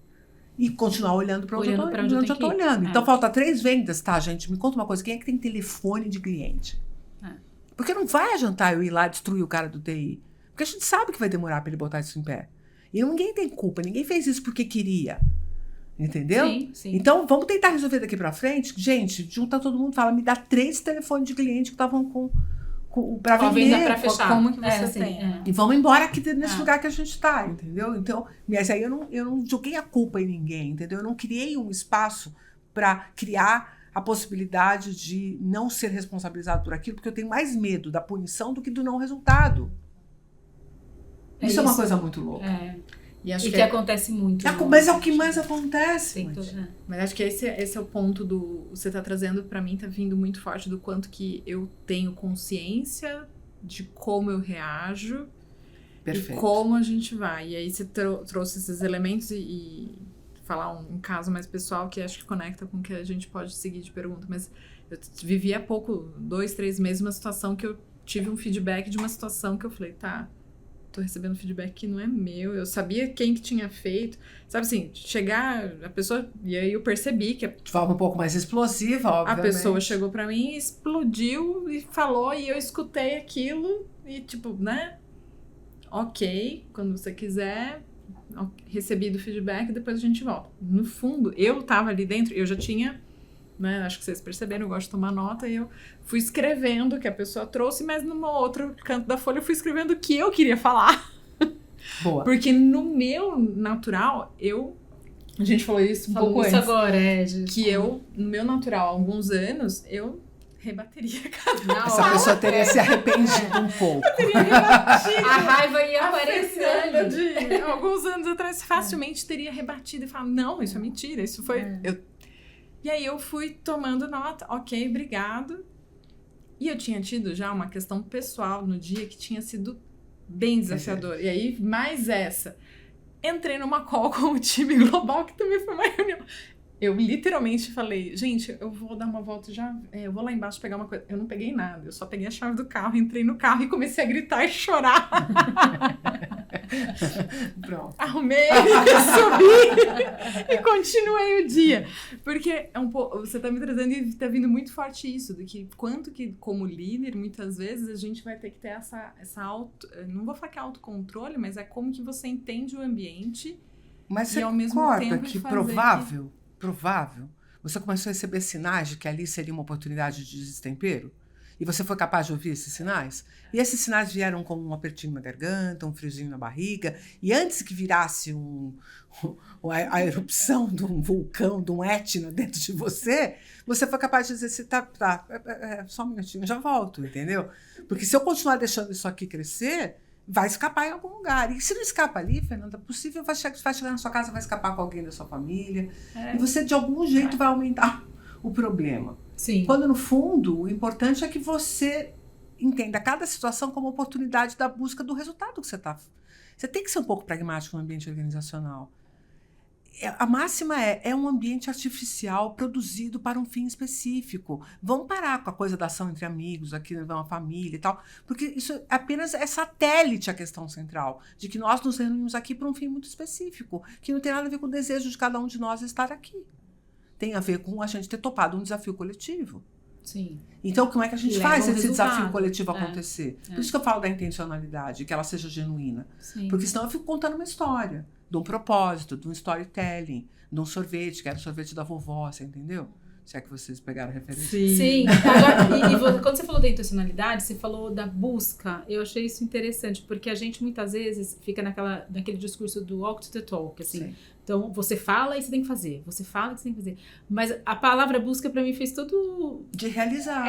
e continuar olhando para onde eu estou olhando. Então, falta 3 vendas, tá, gente? Me conta uma coisa, quem é que tem telefone de cliente? Porque não vai adiantar eu ir lá destruir o cara do TI. Porque a gente sabe que vai demorar para ele botar isso em pé. E ninguém tem culpa, ninguém fez isso porque queria. Entendeu? Sim. Então, vamos tentar resolver daqui para frente. Gente, junta todo mundo, fala, me dá 3 telefones de cliente que estavam com para vender. Pra fechar. Como que você tem. E vamos embora aqui nesse lugar que a gente está, entendeu? Então, mas aí eu não joguei a culpa em ninguém, entendeu? Eu não criei um espaço para criar a possibilidade de não ser responsabilizado por aquilo, porque eu tenho mais medo da punição do que do não resultado. Isso é uma coisa muito louca. E acho que acontece muito. Mas é o que mais acontece. Mas acho que esse é o ponto do... Você tá trazendo pra mim, tá vindo muito forte do quanto que eu tenho consciência de como eu reajo. Perfeito. E como a gente vai. E aí você trouxe esses elementos e falar um caso mais pessoal que acho que conecta com o que a gente pode seguir de pergunta. Mas eu vivi há pouco, 2, 3 meses, uma situação que eu tive um feedback de uma situação que eu falei, tô recebendo feedback que não é meu, eu sabia quem que tinha feito, sabe assim, chegar a pessoa, e aí eu percebi que de forma um pouco mais explosiva, obviamente. A pessoa chegou pra mim, explodiu e falou, e eu escutei aquilo e tipo, né, ok, quando você quiser, recebi do feedback, depois a gente volta. No fundo, eu tava ali dentro, eu já tinha, né, acho que vocês perceberam, eu gosto de tomar nota, e eu fui escrevendo o que a pessoa trouxe, mas no outro canto da folha eu fui escrevendo o que eu queria falar. Boa. Porque no meu natural, a gente falou isso um pouco antes. Agora, que eu, no meu natural, há alguns anos, eu rebateria cada Essa pessoa teria se arrependido um pouco. Eu teria rebatido. A raiva ia aparecendo. De alguns anos atrás, facilmente teria rebatido e falado, não, isso é mentira, isso foi... E aí eu fui tomando nota, ok, obrigado. E eu tinha tido já uma questão pessoal no dia que tinha sido bem desafiadora. E aí, mais essa. Entrei numa call com o time global, que também foi uma reunião. Eu literalmente falei, gente, eu vou dar uma volta já, eu vou lá embaixo pegar uma coisa. Eu não peguei nada, eu só peguei a chave do carro, entrei no carro e comecei a gritar e chorar. Pronto. Arrumei, subi e continuei o dia. Porque é um pouco, você tá me trazendo e tá vindo muito forte isso, do que quanto que, como líder, muitas vezes a gente vai ter que ter essa não vou falar que é autocontrole, mas é como que você entende o ambiente. Mas você ao mesmo tempo que provável, você começou a receber sinais de que ali seria uma oportunidade de destempero? E você foi capaz de ouvir esses sinais? E esses sinais vieram com um apertinho na garganta, um friozinho na barriga, e antes que virasse a erupção de um vulcão, de um Etna dentro de você foi capaz de dizer assim, só um minutinho, já volto, entendeu? Porque se eu continuar deixando isso aqui crescer, vai escapar em algum lugar. E se não escapa ali, Fernanda, é possível, vai chegar na sua casa, vai escapar com alguém da sua família. E você, de algum jeito, vai aumentar o problema. Sim. Quando, no fundo, o importante é que você entenda cada situação como oportunidade da busca do resultado que você está. Você tem que ser um pouco pragmático no ambiente organizacional. A máxima é um ambiente artificial produzido para um fim específico. Vamos parar com a coisa da ação entre amigos, aqui uma família e tal, porque isso apenas é satélite à questão central, de que nós nos reunimos aqui para um fim muito específico, que não tem nada a ver com o desejo de cada um de nós estar aqui. Tem a ver com a gente ter topado um desafio coletivo. Sim. Então, como é que a gente faz esse desafio coletivo acontecer? Por isso que eu falo da intencionalidade, que ela seja genuína. Sim. Porque senão eu fico contando uma história, de um propósito, de um storytelling, de um sorvete, que era o sorvete da vovó, você entendeu? Se é que vocês pegaram a referência. Sim. Agora, quando você falou da intencionalidade, você falou da busca. Eu achei isso interessante, porque a gente muitas vezes fica naquele discurso do walk to the talk, assim. Sim. Então, você fala e você tem que fazer. Você fala e você tem que fazer. Mas a palavra busca, pra mim, fez todo... De realizar.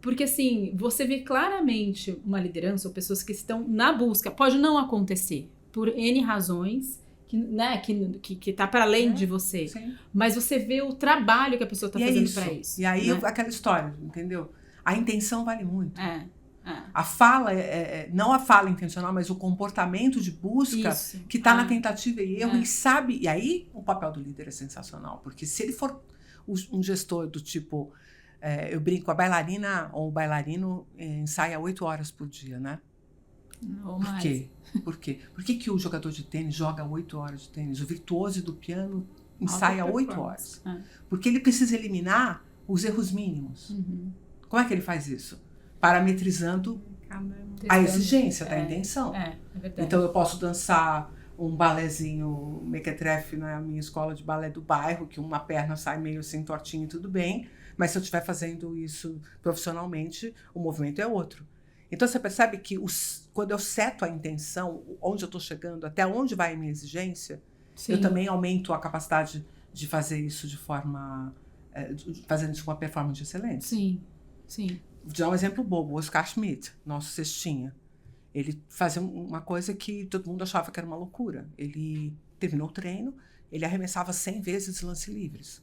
Porque assim, você vê claramente uma liderança ou pessoas que estão na busca. Pode não acontecer, por N razões, que tá para além de você. Sim. Mas você vê o trabalho que a pessoa tá fazendo para isso. E aí, aquela história, entendeu? A intenção vale muito. É. A fala, não a fala intencional, mas o comportamento de busca que está na tentativa e erro e sabe. E aí o papel do líder é sensacional, porque se ele for um gestor do tipo, eu brinco, a bailarina ou o bailarino ensaia 8 horas por dia, né? Ou Por mais. quê? Por quê? Por que o jogador de tênis joga 8 horas de tênis? O virtuoso do piano ensaia 8 horas. Porque ele precisa eliminar os erros mínimos. Uhum. Como é que ele faz isso? Parametrizando a exigência da intenção. É verdade. Então eu posso dançar um balézinho mequetrefe na minha escola de balé do bairro, que uma perna sai meio assim tortinha e tudo bem, mas se eu estiver fazendo isso profissionalmente, o movimento é outro. Então, você percebe que quando eu seto a intenção, onde eu estou chegando, até onde vai a minha exigência, Sim. eu também aumento a capacidade de fazer isso de forma... fazendo isso com uma performance excelente. Sim, sim. Vou dar um exemplo bobo. O Oscar Schmidt, nosso cestinha. Ele fazia uma coisa que todo mundo achava que era uma loucura. Ele terminou o treino, ele arremessava 100 vezes lance livres.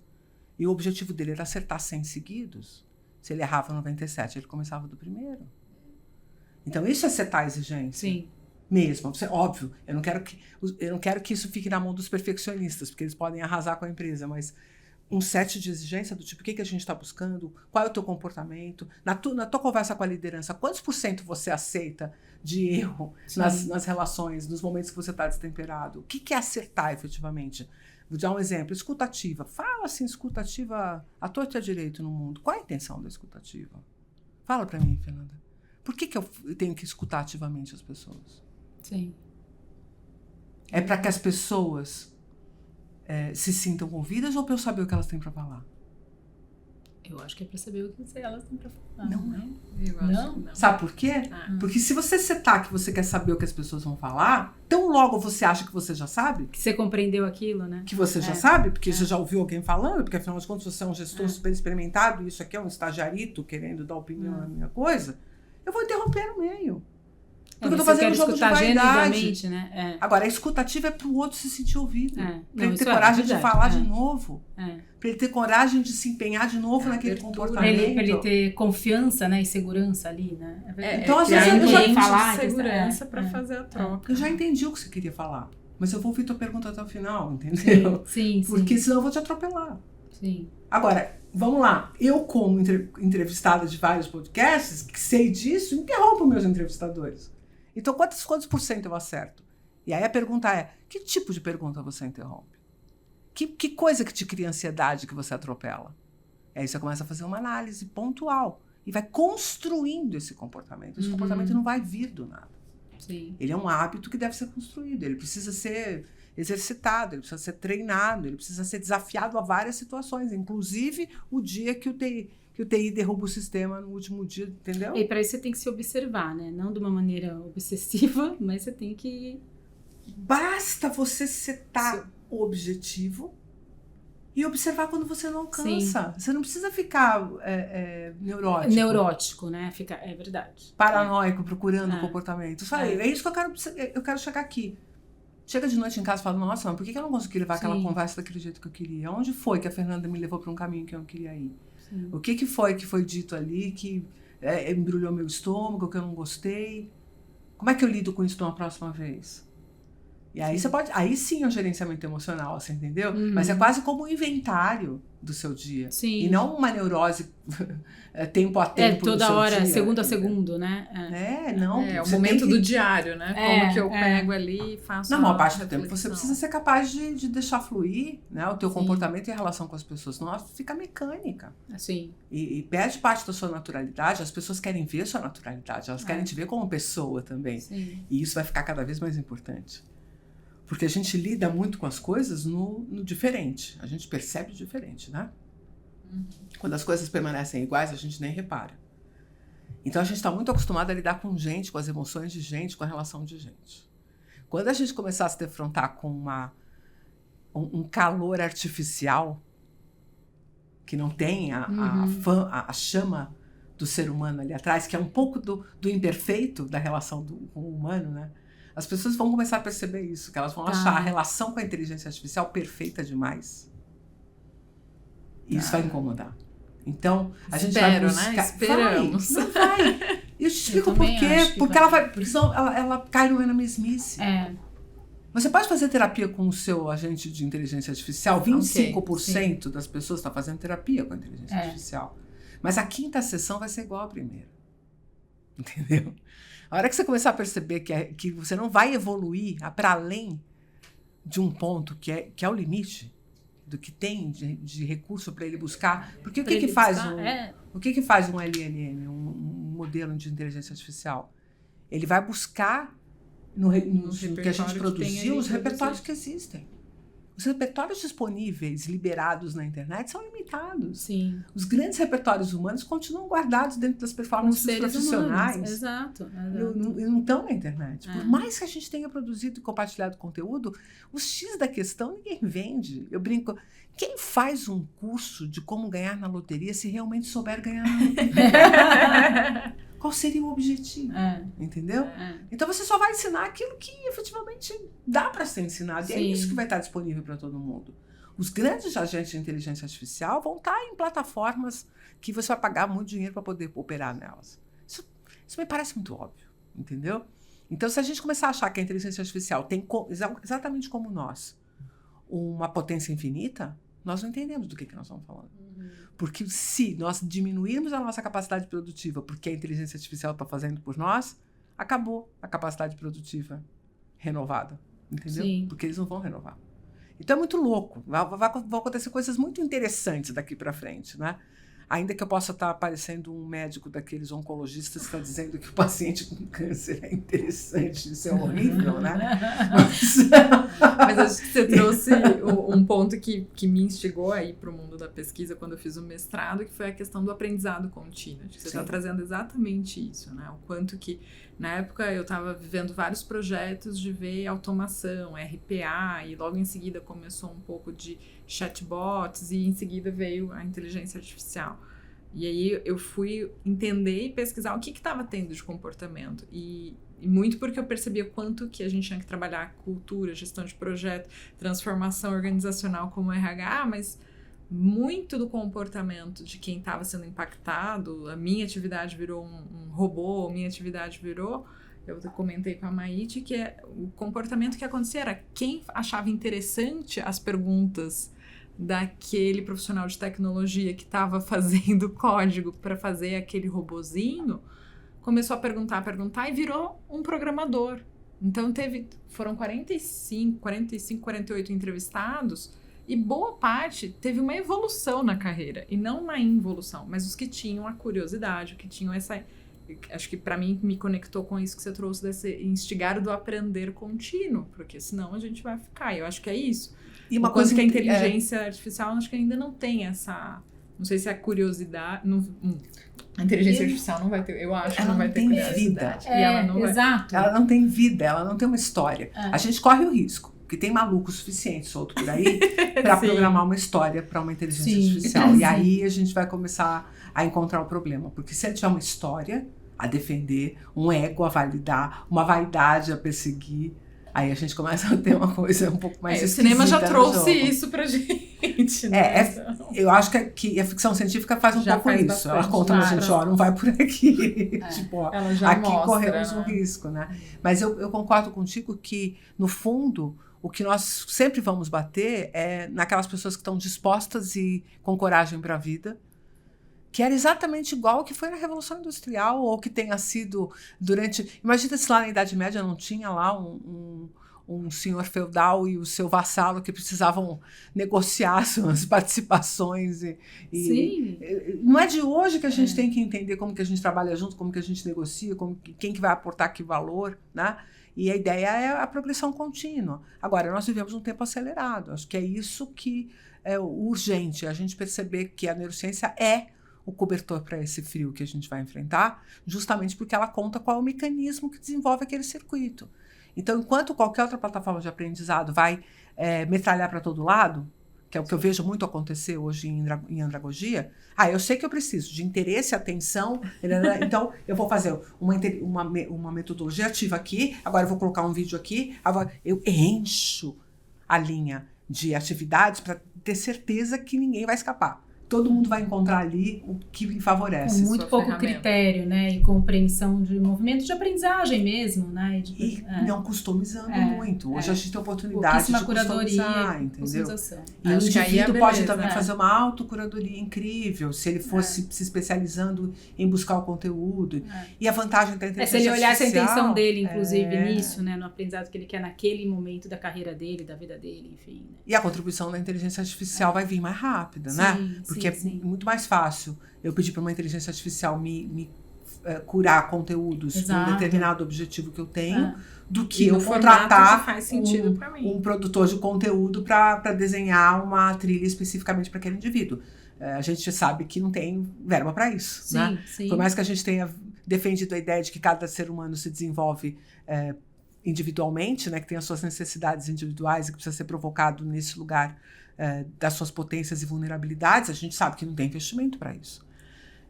E o objetivo dele era acertar 100 seguidos. Se ele errava 97, ele começava do primeiro. Então, isso é setar a exigência. Sim. Mesmo. Óbvio, eu não quero que isso fique na mão dos perfeccionistas, porque eles podem arrasar com a empresa, mas um set de exigência do tipo, o que a gente está buscando, qual é o teu comportamento, na tua conversa com a liderança, quantos % você aceita de erro nas relações, nos momentos que você está destemperado? O que é acertar efetivamente? Vou dar um exemplo, escutativa. Fala assim, escutativa à torta e à direito no mundo. Qual é a intenção da escutativa? Fala para mim, Fernanda. Por que eu tenho que escutar ativamente as pessoas? Sim. É para que as pessoas se sintam ouvidas ou para eu saber o que elas têm para falar? Eu acho que é para saber o que elas têm para falar. Não. Eu acho que não. Sabe por quê? Porque se você setar que você quer saber o que as pessoas vão falar, tão logo você acha que você já sabe. Que você compreendeu aquilo, né? Que você já sabe, porque você já ouviu alguém falando, porque afinal de contas você é um gestor super experimentado, e isso aqui é um estagiarito querendo dar opinião na minha coisa, eu vou interromper no meio. Porque eu tô fazendo um jogo de vaidade. Né? Agora, a escutativa é pro outro se sentir ouvido. Pra ele ter isso coragem de falar de verdade. novo. Pra ele ter coragem de se empenhar de novo naquele comportamento. Pra ele ter confiança, né? E segurança ali, né? Então, às vezes, eu já falar segurança pra fazer a troca. Eu já entendi o que você queria falar. Mas eu vou ouvir tua pergunta até o final, entendeu? Sim. Porque senão eu vou te atropelar. Sim. Agora, vamos lá. Eu, como entrevistada de vários podcasts, que sei disso, interrompo meus entrevistadores. Então, quantos % eu acerto? E aí a pergunta é, que tipo de pergunta você interrompe? Que coisa que te cria ansiedade que você atropela? E aí você começa a fazer uma análise pontual e vai construindo esse comportamento. Esse comportamento não vai vir do nada. Sim. Ele é um hábito que deve ser construído, ele precisa ser exercitado, ele precisa ser treinado, ele precisa ser desafiado a várias situações, inclusive o dia que o TI derruba o sistema no último dia, entendeu? E para isso você tem que se observar, né? Não de uma maneira obsessiva, mas você tem que... Basta você setar o objetivo e observar quando você não alcança. Você não precisa ficar neurótico. Neurótico, né? É verdade. Paranoico, procurando o comportamento. É isso que eu quero chegar aqui. Chega de noite em casa e fala, nossa, mas por que eu não consegui levar aquela conversa daquele jeito que eu queria? Onde foi que a Fernanda me levou para um caminho que eu não queria ir? Sim. O que foi dito ali que embrulhou meu estômago, que eu não gostei? Como é que eu lido com isso de uma próxima vez? E aí aí sim é um gerenciamento emocional, você entendeu? Mas é quase como um inventário do seu dia. Sim. E não uma neurose tempo a tempo toda do seu hora, dia. segundo a segundo, né? Não. É o momento do diário, né? Como que eu pego ali e faço na maior parte do tempo você precisa ser capaz de deixar fluir, né, o teu comportamento em relação com as pessoas. Senão fica mecânica. Sim. E perde parte da sua naturalidade. As pessoas querem ver sua naturalidade. Elas querem te ver como pessoa também. Sim. E isso vai ficar cada vez mais importante. Porque a gente lida muito com as coisas no diferente. A gente percebe o diferente, né? Quando as coisas permanecem iguais, a gente nem repara. Então, a gente está muito acostumado a lidar com gente, com as emoções de gente, com a relação de gente. Quando a gente começar a se defrontar com um calor artificial, que não tem a chama do ser humano ali atrás, que é um pouco do imperfeito da relação com o humano, né? As pessoas vão começar a perceber isso, que elas vão achar a relação com a inteligência artificial perfeita demais. E isso vai incomodar. Então, a gente vai buscar... né? Esperamos. Não vai. Eu te explico por quê. Porque ela cai na mesmice. Você pode fazer terapia com o seu agente de inteligência artificial. 25% das pessoas estão fazendo terapia com a inteligência artificial. Mas a 5ª sessão vai ser igual à primeira. Entendeu? A hora que você começar a perceber que você não vai evoluir para além de um ponto que é o limite do que tem de recurso para ele buscar. Porque o que faz um LLM, um modelo de inteligência artificial? Ele vai buscar no que a gente produziu os repertórios que existem. Os repertórios disponíveis, liberados na internet, são limitados. Sim. Os grandes repertórios humanos continuam guardados dentro das performances profissionais. Humanos. Exato. E não estão na internet. Por mais que a gente tenha produzido e compartilhado conteúdo, o X da questão ninguém vende. Eu brinco, quem faz um curso de como ganhar na loteria se realmente souber ganhar na loteria? Qual seria o objetivo? Entendeu? Então você só vai ensinar aquilo que efetivamente dá para ser ensinado. Sim. E é isso que vai estar disponível para todo mundo. Os grandes agentes de inteligência artificial vão estar em plataformas que você vai pagar muito dinheiro para poder operar nelas. Isso me parece muito óbvio, entendeu? Então, se a gente começar a achar que a inteligência artificial tem, exatamente como nós, uma potência infinita, nós não entendemos do que nós estamos falando. Porque se nós diminuirmos a nossa capacidade produtiva porque a inteligência artificial está fazendo por nós, acabou a capacidade produtiva renovada, entendeu? Sim. Porque eles não vão renovar. Então é muito louco. Vão acontecer coisas muito interessantes daqui para frente, né? Ainda que eu possa estar parecendo um médico daqueles oncologistas que está dizendo que o paciente com câncer é interessante, isso é horrível, né? Mas acho que você trouxe um ponto que me instigou aí para o mundo da pesquisa quando eu fiz o mestrado, que foi a questão do aprendizado contínuo. Acho que você está trazendo exatamente isso, né? O quanto que, na época, eu estava vivendo vários projetos de ver automação, RPA, e logo em seguida começou um pouco de chatbots, e em seguida veio a inteligência artificial. E aí eu fui entender e pesquisar o que estava tendo de comportamento. E muito porque eu percebia quanto que a gente tinha que trabalhar cultura, gestão de projeto, transformação organizacional como RH, mas muito do comportamento de quem estava sendo impactado, a minha atividade virou um robô, a minha atividade virou, eu comentei com a Maite, que o comportamento que acontecia era quem achava interessante as perguntas daquele profissional de tecnologia que estava fazendo código para fazer aquele robozinho, começou a perguntar e virou um programador. Então foram 45, 48 entrevistados e boa parte teve uma evolução na carreira e não uma involução, mas os que tinham a curiosidade, que tinham essa... Acho que para mim me conectou com isso que você trouxe desse instigar do aprender contínuo, porque senão a gente vai ficar. Eu acho que é isso. E uma coisa que a inteligência artificial, acho que ainda não tem essa... Não sei se é curiosidade... A inteligência artificial não vai ter... Eu acho que não vai ter curiosidade. Vida. E ela não exato. Ela não tem vida, ela não tem uma história. A gente corre o risco, porque tem maluco suficiente solto por aí para programar uma história para uma inteligência artificial. E aí a gente vai começar a encontrar o problema. Porque se ele tiver uma história a defender, um ego a validar, uma vaidade a perseguir... Aí a gente começa a ter uma coisa um pouco mais esquisita. O cinema já trouxe isso pra gente, né? Eu acho que a ficção científica faz um pouco isso. Bastante, ela conta pra gente, não vai por aqui. Tipo, ela já aqui mostra, corremos um risco, né? Mas eu concordo contigo que, no fundo, o que nós sempre vamos bater é naquelas pessoas que estão dispostas e com coragem para a vida, que era exatamente igual ao que foi na Revolução Industrial, ou que tenha sido durante... Imagina se lá na Idade Média não tinha lá um senhor feudal e o seu vassalo que precisavam negociar suas participações. Sim. Não é de hoje que a gente tem que entender como que a gente trabalha junto, como que a gente negocia, quem que vai aportar que valor, né? E a ideia é a progressão contínua. Agora, nós vivemos um tempo acelerado. Acho que é isso que é urgente, a gente perceber que a neurociência é o cobertor para esse frio que a gente vai enfrentar, justamente porque ela conta qual é o mecanismo que desenvolve aquele circuito. Então, enquanto qualquer outra plataforma de aprendizado vai metralhar para todo lado, que é o que eu vejo muito acontecer hoje em andragogia, eu sei que eu preciso de interesse, atenção, então eu vou fazer uma metodologia ativa aqui, agora eu vou colocar um vídeo aqui, agora eu encho a linha de atividades para ter certeza que ninguém vai escapar. Todo mundo vai encontrar ali o que lhe favorece. Com muito pouco critério, né? E compreensão de movimento de aprendizagem mesmo, né? Não customizando muito. Hoje a gente tem a oportunidade de customizar, entendeu? E o indivíduo pode também fazer uma autocuradoria incrível, se ele fosse se especializando em buscar o conteúdo. E a vantagem da inteligência artificial... Se ele olhasse a intenção dele, inclusive, nisso, né? No aprendizado que ele quer naquele momento da carreira dele, da vida dele, enfim. Né? E a contribuição da inteligência artificial vai vir mais rápida, né? Porque é muito mais fácil eu pedir para uma inteligência artificial me curar conteúdos com um Exato. determinado objetivo que eu tenho, do que E eu no formato contratar que faz sentido pra mim. um produtor de conteúdo para desenhar uma trilha especificamente para aquele indivíduo. A gente sabe que não tem verba para isso, né? Sim. Por mais que a gente tenha defendido a ideia de que cada ser humano se desenvolve individualmente, né, que tem as suas necessidades individuais e que precisa ser provocado nesse lugar das suas potências e vulnerabilidades, a gente sabe que não tem investimento para isso.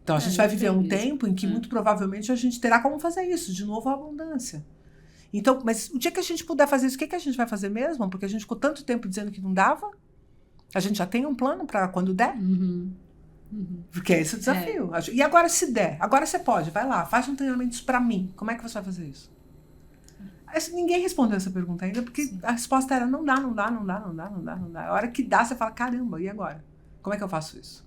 Então a gente vai viver um tempo em que muito provavelmente a gente terá como fazer isso, de novo a abundância. Então, mas o dia que a gente puder fazer isso, o que a gente vai fazer mesmo? Porque a gente ficou tanto tempo dizendo que não dava. A gente já tem um plano para quando der? Porque é esse o desafio. E agora se der? Agora você pode, vai lá, faz um treinamento para mim. Como é que você vai fazer isso? Ninguém respondeu essa pergunta ainda, porque a resposta era não dá. A hora que dá, você fala, caramba, e agora? Como é que eu faço isso?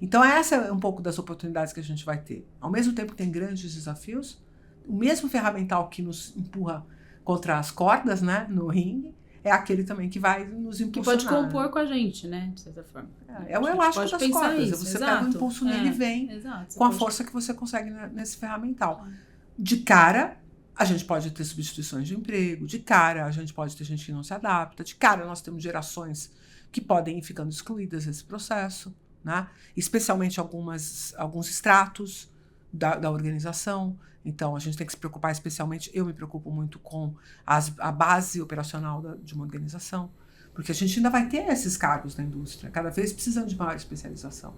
Então essa é um pouco das oportunidades que a gente vai ter. Ao mesmo tempo que tem grandes desafios, o mesmo ferramental que nos empurra contra as cordas, né, no ringue, é aquele também que vai nos impulsionar. Que pode compor com a gente, né, de certa forma. É o elástico das cordas. Isso, você pega o impulso nele e vem com a força que você consegue nesse ferramental. De cara, a gente pode ter substituições de emprego, de cara a gente pode ter gente que não se adapta, de cara nós temos gerações que podem ir ficando excluídas desse processo, né? Especialmente alguns estratos da organização. Então, a gente tem que se preocupar especialmente, eu me preocupo muito com a base operacional de uma organização, porque a gente ainda vai ter esses cargos na indústria, cada vez precisando de maior especialização.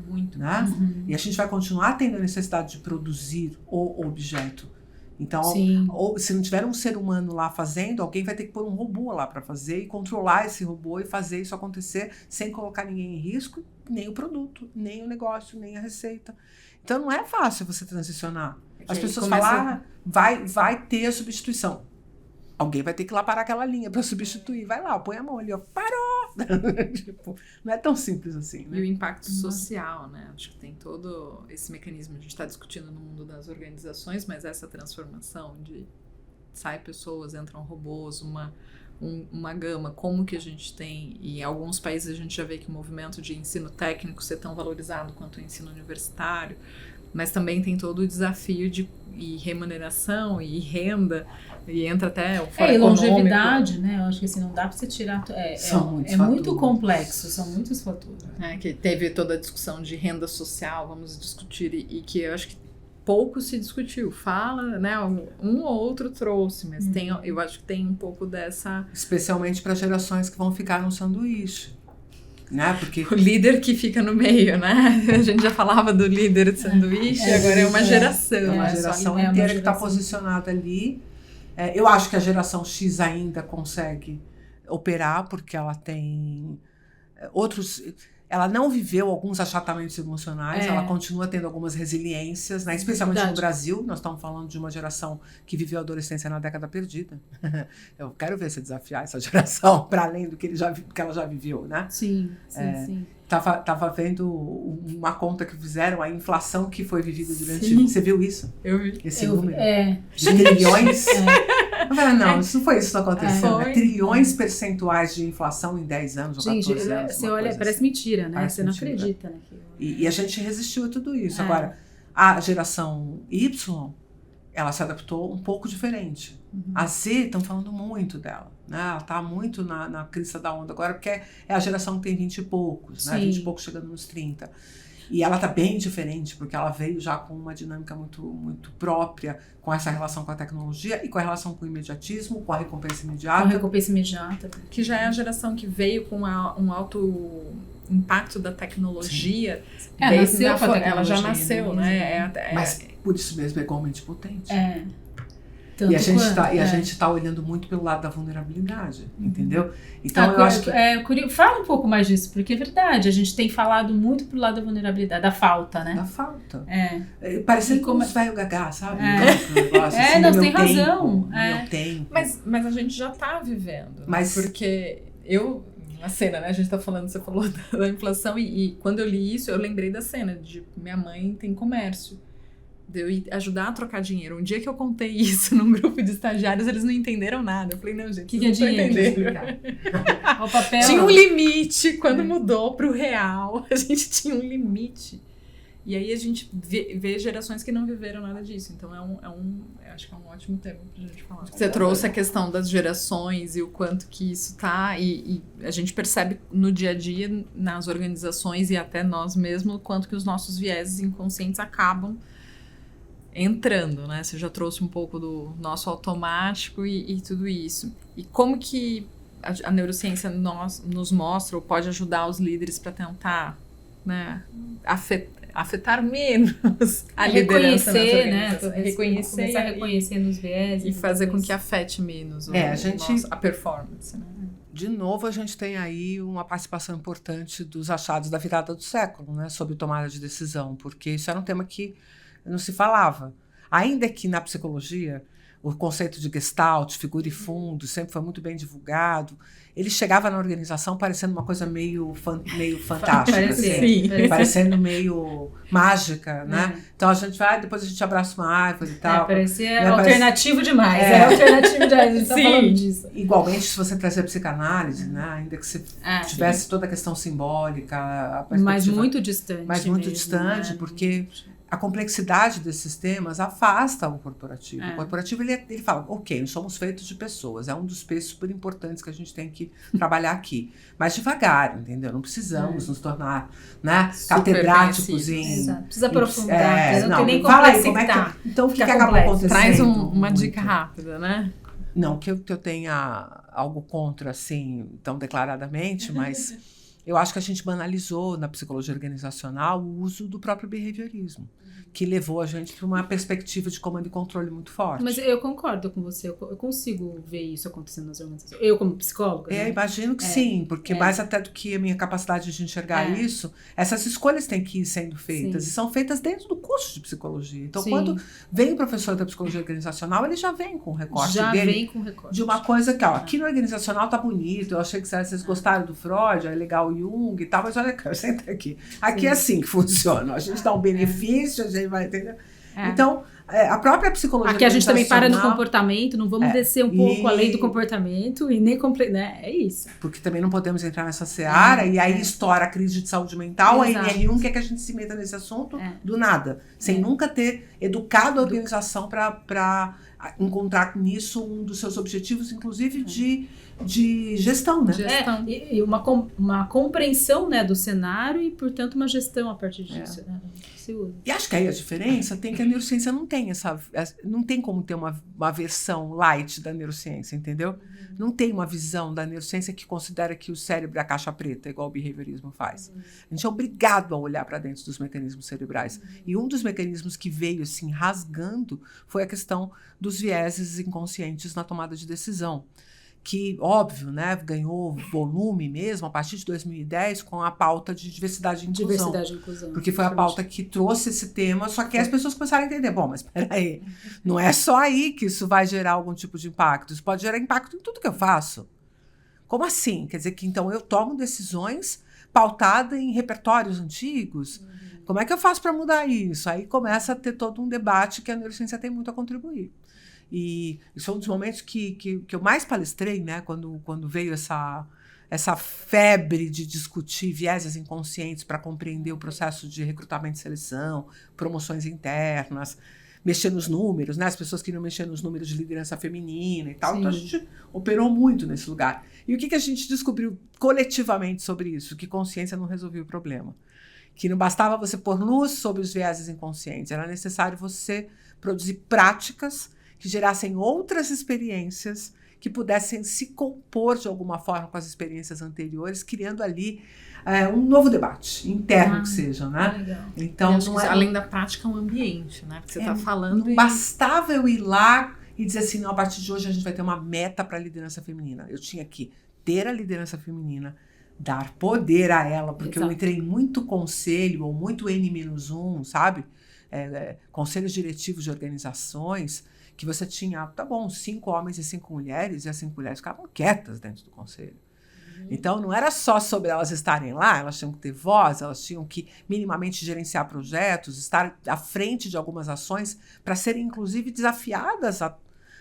Muito. Né? E a gente vai continuar tendo a necessidade de produzir o objeto. Então, se não tiver um ser humano lá fazendo, alguém vai ter que pôr um robô lá para fazer e controlar esse robô e fazer isso acontecer sem colocar ninguém em risco, nem o produto, nem o negócio, nem a receita. Então, não é fácil você transicionar. As pessoas falam, vai ter a substituição. Alguém vai ter que ir lá parar aquela linha para substituir. Vai lá, põe a mão ali, ó, parou! Tipo, não é tão simples assim, né? E o impacto social, né? Acho que tem todo esse mecanismo. A gente está discutindo no mundo das organizações, mas essa transformação de sai pessoas, entram robôs, uma gama, como que a gente tem, e em alguns países a gente já vê que o movimento de ensino técnico ser tão valorizado quanto o ensino universitário, mas também tem todo o desafio de remuneração e renda, e entra até o fora e econômico. Longevidade, né? Eu acho que assim, não dá para você tirar... É muito complexo, são muitos fatores. Que teve toda a discussão de renda social, vamos discutir, e que eu acho que pouco se discutiu. Fala, né? Um ou outro trouxe, mas eu acho que tem um pouco dessa... Especialmente para gerações que vão ficar no sanduíche. Né? Porque o líder que fica no meio, né? A gente já falava do líder de sanduíche, agora é uma geração. É uma geração inteira que está posicionada ali. Eu acho que a geração X ainda consegue operar, porque ela tem outros... Ela não viveu alguns achatamentos emocionais, ela continua tendo algumas resiliências, né? Especialmente no Brasil. Nós estamos falando de uma geração que viveu a adolescência na década perdida. Eu quero ver você desafiar essa geração para além do que ela já viveu, né? Sim. Tava vendo uma conta que fizeram, a inflação que foi vivida durante... Você viu isso? Eu vi. Esse número? De trilhões? Não, isso não foi isso que aconteceu. Trilhões percentuais de inflação em 10 anos, ou 14 anos. Você olha, parece mentira, né? Parece você não mentira. Acredita naquilo. E a gente resistiu a tudo isso. Agora, a geração Y, ela se adaptou um pouco diferente. A Z, estão falando muito dela. Né? Ela está muito na crista da onda agora, porque é a geração que tem 20 e poucos, né? 20 e poucos chegando nos 30. E ela está bem diferente, porque ela veio já com uma dinâmica muito, muito própria, com essa relação com a tecnologia e com a relação com o imediatismo, com a recompensa imediata. Com a recompensa imediata. Que já é a geração que veio com um alto impacto da tecnologia. Ela já nasceu, né? Mas por isso mesmo é igualmente potente. Tanto e a gente está olhando muito pelo lado da vulnerabilidade, entendeu? Então eu acho que... Fala um pouco mais disso, porque é verdade, a gente tem falado muito pro lado da vulnerabilidade, da falta, né? Da falta. Parecendo como os velho gagá, sabe? Não, tem razão. Meu tempo. Mas a gente já tá vivendo. Porque a cena, né? A gente tá falando, você falou da inflação, e quando eu li isso, eu lembrei da cena de minha mãe tem comércio. De eu ir ajudar a trocar dinheiro. Um dia que eu contei isso num grupo de estagiários, eles não entenderam nada. Eu falei, não, gente, que é dinheiro? O papel tinha um limite. Quando mudou pro real, a gente tinha um limite. E aí a gente vê gerações que não viveram nada disso. Então acho que é um ótimo tema pra gente falar. Você trouxe a questão das gerações e o quanto que isso tá, e a gente percebe no dia a dia, nas organizações e até nós mesmos, o quanto que os nossos vieses inconscientes acabam entrando, né? Você já trouxe um pouco do nosso automático e tudo isso. E como que a neurociência nos mostra ou pode ajudar os líderes para tentar, né, afetar menos a liderança nas organizações. Reconhecer, começar a reconhecer nos viés. E fazer com que afete menos a performance, né? De novo, a gente tem aí uma participação importante dos achados da virada do século, né, sobre tomada de decisão, porque isso era um tema que não se falava. Ainda que na psicologia o conceito de Gestalt, figura e fundo, sempre foi muito bem divulgado. Ele chegava na organização parecendo uma coisa meio fantástica, parecendo meio mágica, né? Então a gente vai, depois a gente abraça uma árvore e tal. Parecia alternativo demais. Era alternativo demais, a gente tá falando disso. Igualmente, se você trazer a psicanálise, né? Ainda que você tivesse toda a questão simbólica, mas muito distante. Mas muito distante, porque a complexidade desses temas afasta o corporativo. O corporativo, ele fala, ok, nós somos feitos de pessoas, é um dos peixes super importantes que a gente tem que trabalhar aqui. Mas devagar, entendeu? Não precisamos nos tornar, né, catedráticos em... Precisa aprofundar, não tem nem fala aí, então, o que acabou acontecendo? Traz uma dica rápida, né? Não que eu tenha algo contra, assim, tão declaradamente, mas... Eu acho que a gente banalizou na psicologia organizacional o uso do próprio behaviorismo, que levou a gente para uma perspectiva de comando e controle muito forte. Mas eu concordo com você, eu consigo ver isso acontecendo nas organizações. Eu, como psicóloga... né? Imagino que sim, porque mais até do que a minha capacidade de enxergar isso, essas escolhas têm que ir sendo feitas, e são feitas dentro do curso de psicologia. Então, quando vem o professor da psicologia organizacional, ele já vem com o recorte dele. De uma coisa que, aqui no organizacional tá bonito, eu achei que vocês gostaram do Freud, é legal Jung e tal, mas olha cá, senta aqui. Aqui é assim que funciona. A gente dá um benefício, a gente vai entender. Então, a própria psicologia aqui a gente também para no comportamento, não vamos descer um pouco além do comportamento e nem né? É isso. Porque também não podemos entrar nessa seara e aí estoura a crise de saúde mental, a NR1 quer que a gente se meta nesse assunto do nada, sem nunca ter educado a organização para encontrar nisso um dos seus objetivos, inclusive de gestão, né? E uma compreensão, né, do cenário e, portanto, uma gestão a partir disso. Né? E acho que aí a diferença tem que a neurociência não tem não tem como ter uma versão light da neurociência, entendeu? Não tem uma visão da neurociência que considera que o cérebro é a caixa preta, igual o behaviorismo faz. A gente é obrigado a olhar para dentro dos mecanismos cerebrais. E um dos mecanismos que veio assim rasgando foi a questão dos vieses inconscientes na tomada de decisão. Que, óbvio, né, ganhou volume mesmo a partir de 2010 com a pauta de diversidade e inclusão. Porque foi a pauta que trouxe esse tema, só que as pessoas começaram a entender, bom, mas peraí, não é só aí que isso vai gerar algum tipo de impacto, isso pode gerar impacto em tudo que eu faço. Como assim? Quer dizer que então eu tomo decisões pautadas em repertórios antigos? Como é que eu faço para mudar isso? Aí começa a ter todo um debate que a neurociência tem muito a contribuir. E isso é um dos momentos que eu mais palestrei, né, quando veio essa febre de discutir vieses inconscientes para compreender o processo de recrutamento e seleção, promoções internas, mexer nos números, né, as pessoas queriam mexer nos números de liderança feminina e tal, então a gente operou muito nesse lugar. E o que a gente descobriu coletivamente sobre isso? Que consciência não resolvia o problema. Que não bastava você pôr luz sobre os vieses inconscientes, era necessário você produzir práticas que gerassem outras experiências que pudessem se compor de alguma forma com as experiências anteriores, criando ali um novo debate interno que seja, né? Legal. Então, além da prática, um ambiente, né? Porque você está falando... Não bastava eu ir lá e dizer assim, não, a partir de hoje a gente vai ter uma meta para a liderança feminina. Eu tinha que ter a liderança feminina, dar poder a ela, porque eu entrei em muito conselho, ou muito N-1, sabe? Conselhos diretivos de organizações, que você tinha, 5 homens e 5 mulheres, e as 5 mulheres ficavam quietas dentro do conselho. Então, não era só sobre elas estarem lá, elas tinham que ter voz, elas tinham que minimamente gerenciar projetos, estar à frente de algumas ações, para serem, inclusive, desafiadas a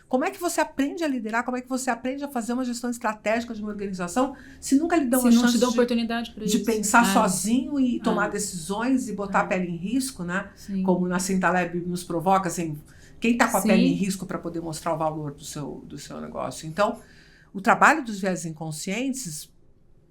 Como é que você aprende a liderar? Como é que você aprende a fazer uma gestão estratégica de uma organização se nunca lhe dão Se a não chance te dão oportunidade para de isso. pensar sozinho e tomar decisões e botar a pele em risco, né? Sim. Como na Cintaleb nos provoca, assim, quem está com a Sim. pele em risco para poder mostrar o valor do seu negócio? Então, o trabalho dos viés inconscientes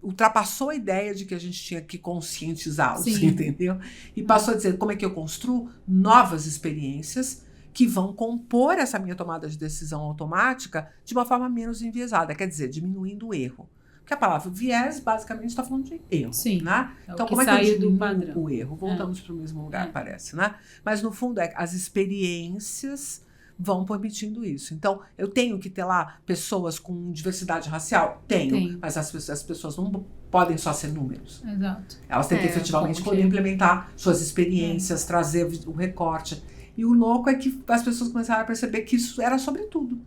ultrapassou a ideia de que a gente tinha que conscientizá-los, Sim. entendeu? E passou a dizer como é que eu construo novas experiências que vão compor essa minha tomada de decisão automática de uma forma menos enviesada, quer dizer, diminuindo o erro. Porque a palavra viés basicamente está falando de erro, Sim. né? Então, que como é que eu sai do diminuo padrão. o erro? Voltamos para o mesmo lugar, parece, né? Mas, no fundo, as experiências vão permitindo isso. Então, eu tenho que ter lá pessoas com diversidade racial? Tenho. Mas as pessoas não podem só ser números. Exato. Elas têm que efetivamente poder implementar suas experiências, trazer o recorte. E o louco é que as pessoas começaram a perceber que isso era sobre tudo.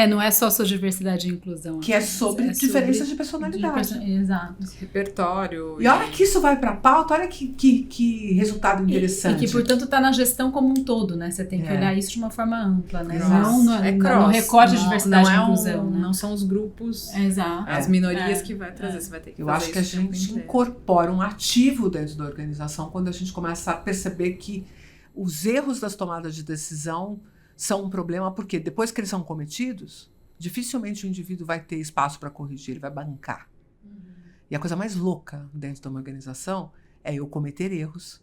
Não é só sobre diversidade e inclusão. Que é sobre diferenças de personalidade. Exato. Repertório. E olha que isso vai para a pauta, olha que resultado interessante. E que, portanto, está na gestão como um todo, né? Você tem que olhar isso de uma forma ampla, né? Não no recorte de diversidade e inclusão. Né? Não são os grupos, Exato. as minorias que vai trazer. Você vai ter que Eu acho que a gente incorpora um ativo dentro da organização quando a gente começa a perceber que os erros das tomadas de decisão são um problema, porque depois que eles são cometidos, dificilmente o indivíduo vai ter espaço para corrigir, ele vai bancar. E a coisa mais louca dentro de uma organização é eu cometer erros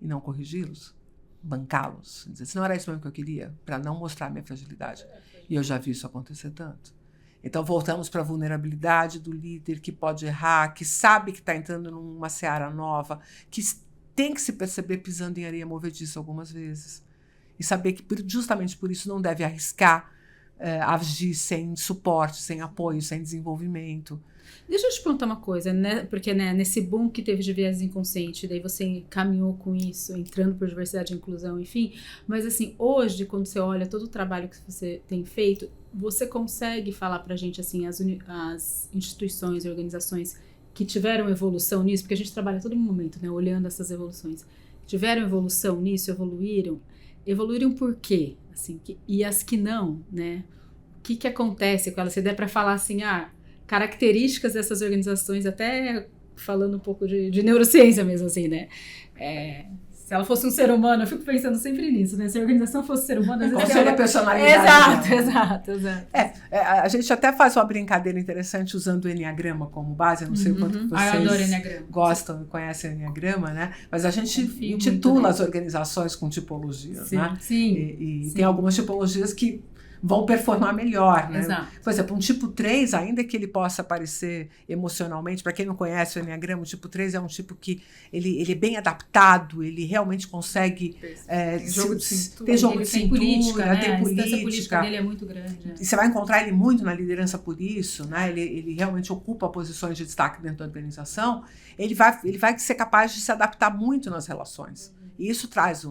e não corrigi-los, bancá-los. Dizer, se não era isso mesmo que eu queria, para não mostrar a minha fragilidade. E eu já vi isso acontecer tanto. Então voltamos para a vulnerabilidade do líder que pode errar, que sabe que está entrando numa seara nova, que tem que se perceber pisando em areia movediça algumas vezes. E saber que justamente por isso não deve arriscar agir sem suporte, sem apoio, sem desenvolvimento. Deixa eu te perguntar uma coisa, né? Porque nesse boom que teve de viés inconsciente, daí você caminhou com isso, entrando por diversidade e inclusão, enfim. Mas assim, hoje, quando você olha todo o trabalho que você tem feito, você consegue falar pra gente assim, as instituições e organizações que tiveram evolução nisso? Porque a gente trabalha a todo momento, né? Olhando essas evoluções. Tiveram evolução nisso, evoluíram por quê? Assim, e as que não, né? O que acontece com elas? Se der para falar assim, características dessas organizações, até falando um pouco de neurociência mesmo, assim, né? Se ela fosse um ser humano, eu fico pensando sempre nisso, né? Se a organização fosse ser humano, às vezes... Qual seria a personalidade? Exato. A gente até faz uma brincadeira interessante usando o Enneagrama como base, eu não sei o quanto que vocês gostam e conhecem o Enneagrama, né? Mas a gente intitula as organizações com tipologias, né? Sim. E tem algumas tipologias que vão performar melhor, né? Exato. Por exemplo, um tipo 3, ainda que ele possa aparecer emocionalmente, para quem não conhece o Enneagrama, o tipo 3 é um tipo que ele é bem adaptado, ele realmente consegue... tem jogo de cintura. Tem jogo de cintura, política, né? tem política. A distância política dele é muito grande. E você vai encontrar ele muito na liderança por isso, né? Ele realmente ocupa posições de destaque dentro da organização. Ele vai ser capaz de se adaptar muito nas relações. E isso traz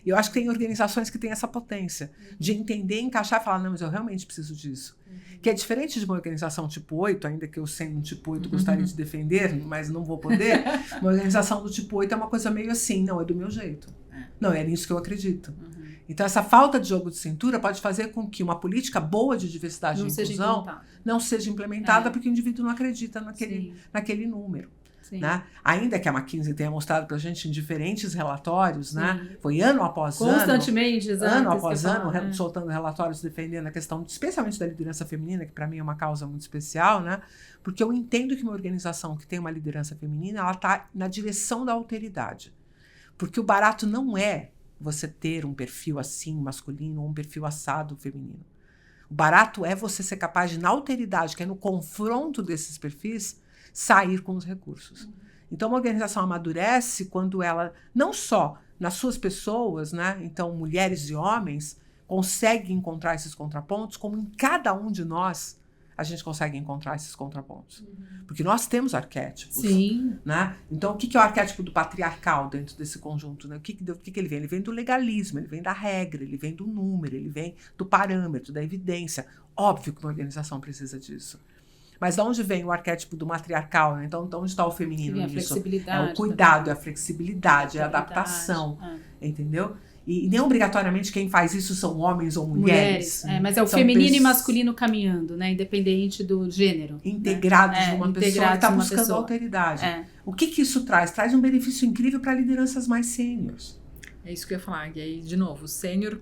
eu acho que tem organizações que têm essa potência de entender, encaixar e falar, não, mas eu realmente preciso disso. Que é diferente de uma organização tipo 8, ainda que eu sendo um tipo 8 gostaria de defender, mas não vou poder. Uma organização do tipo 8 é uma coisa meio assim, não, é do meu jeito. Não, é nisso que eu acredito. Então, essa falta de jogo de cintura pode fazer com que uma política boa de diversidade e inclusão não seja implementada porque o indivíduo não acredita naquele número. Né? Ainda que a McKinsey tenha mostrado para a gente em diferentes relatórios, né? Foi ano após constantemente, ano após ano, soltando relatórios defendendo a questão, especialmente da liderança feminina, que para mim é uma causa muito especial, né? Porque eu entendo que uma organização que tem uma liderança feminina, ela está na direção da alteridade. Porque o barato não é você ter um perfil assim masculino ou um perfil assado feminino. O barato é você ser capaz de, na alteridade, que é no confronto desses perfis, sair com os recursos. Então, uma organização amadurece quando ela, não só nas suas pessoas, né? Então, mulheres e homens, conseguem encontrar esses contrapontos, como em cada um de nós, a gente consegue encontrar esses contrapontos. Porque nós temos arquétipos. Sim. Né? Então, o que é o arquétipo do patriarcal dentro desse conjunto? Né? O que ele vem? Ele vem do legalismo, ele vem da regra, ele vem do número, ele vem do parâmetro, da evidência. Óbvio que uma organização precisa disso. Mas de onde vem o arquétipo do matriarcal? Né? Então, de onde está o feminino nisso? A flexibilidade. É o cuidado, é a flexibilidade, é a adaptação. Entendeu? E nem obrigatoriamente quem faz isso são homens ou mulheres. Mas é o feminino e masculino caminhando, né? Independente do gênero. Integrados né? numa pessoa que está buscando alteridade. O que isso traz? Traz um benefício incrível para lideranças mais sêniores. É isso que eu ia falar. E aí, de novo, sênior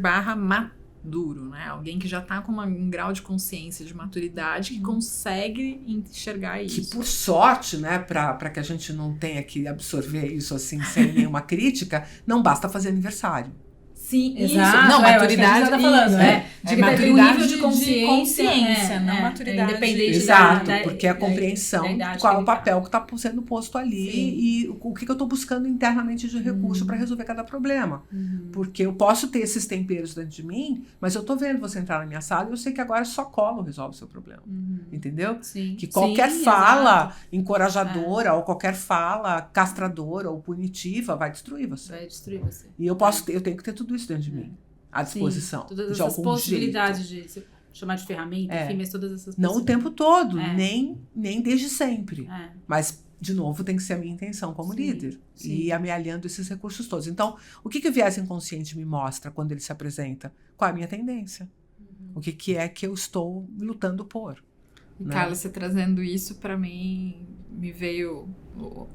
barra maduro, né? Alguém que já está com um grau de consciência, de maturidade, que consegue enxergar isso. Que por sorte, né, para que a gente não tenha que absorver isso assim sem nenhuma crítica, não basta fazer aniversário. Sim, exato. Isso. Não, maturidade tá falando, de maturidade tem um nível de consciência, não maturidade. Independente exato, porque é a compreensão de qual é o tá. papel que está sendo posto ali. Sim. E o que eu estou buscando internamente de recurso para resolver cada problema. Porque eu posso ter esses temperos dentro de mim, mas eu estou vendo você entrar na minha sala e eu sei que agora só colo resolve o seu problema. Entendeu? Sim. Que qualquer fala encorajadora ou qualquer fala castradora ou punitiva vai destruir você. E eu tenho que ter tudo isso dentro de mim, à disposição. Sim, todas de essas algum possibilidades jeito. de se chamar de ferramenta, enfim, mas todas essas não o tempo todo, nem desde sempre. É. Mas, de novo, tem que ser a minha intenção como líder. Sim. E amealhando esses recursos todos. Então, o que o viés inconsciente me mostra quando ele se apresenta? Qual é a minha tendência? O que é que eu estou lutando por? Né? Carla, você trazendo isso, para mim, me veio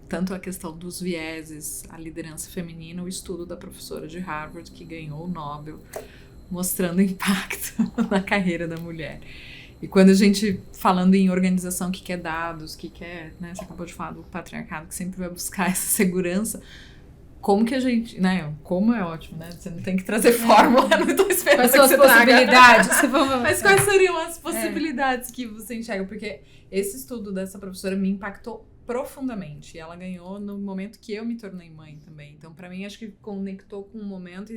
tanto a questão dos vieses, a liderança feminina, o estudo da professora de Harvard, que ganhou o Nobel, mostrando o impacto na carreira da mulher. E quando a gente, falando em organização que quer dados, que quer, né, você acabou de falar do patriarcado, que sempre vai buscar essa segurança, como que a gente, né, como é ótimo, né, você não tem que trazer fórmula, não estou esperando quais são que as você possibilidades? Mas quais seriam as possibilidades que você enxerga? Porque esse estudo dessa professora me impactou profundamente, e ela ganhou no momento que eu me tornei mãe também, então para mim acho que conectou com um momento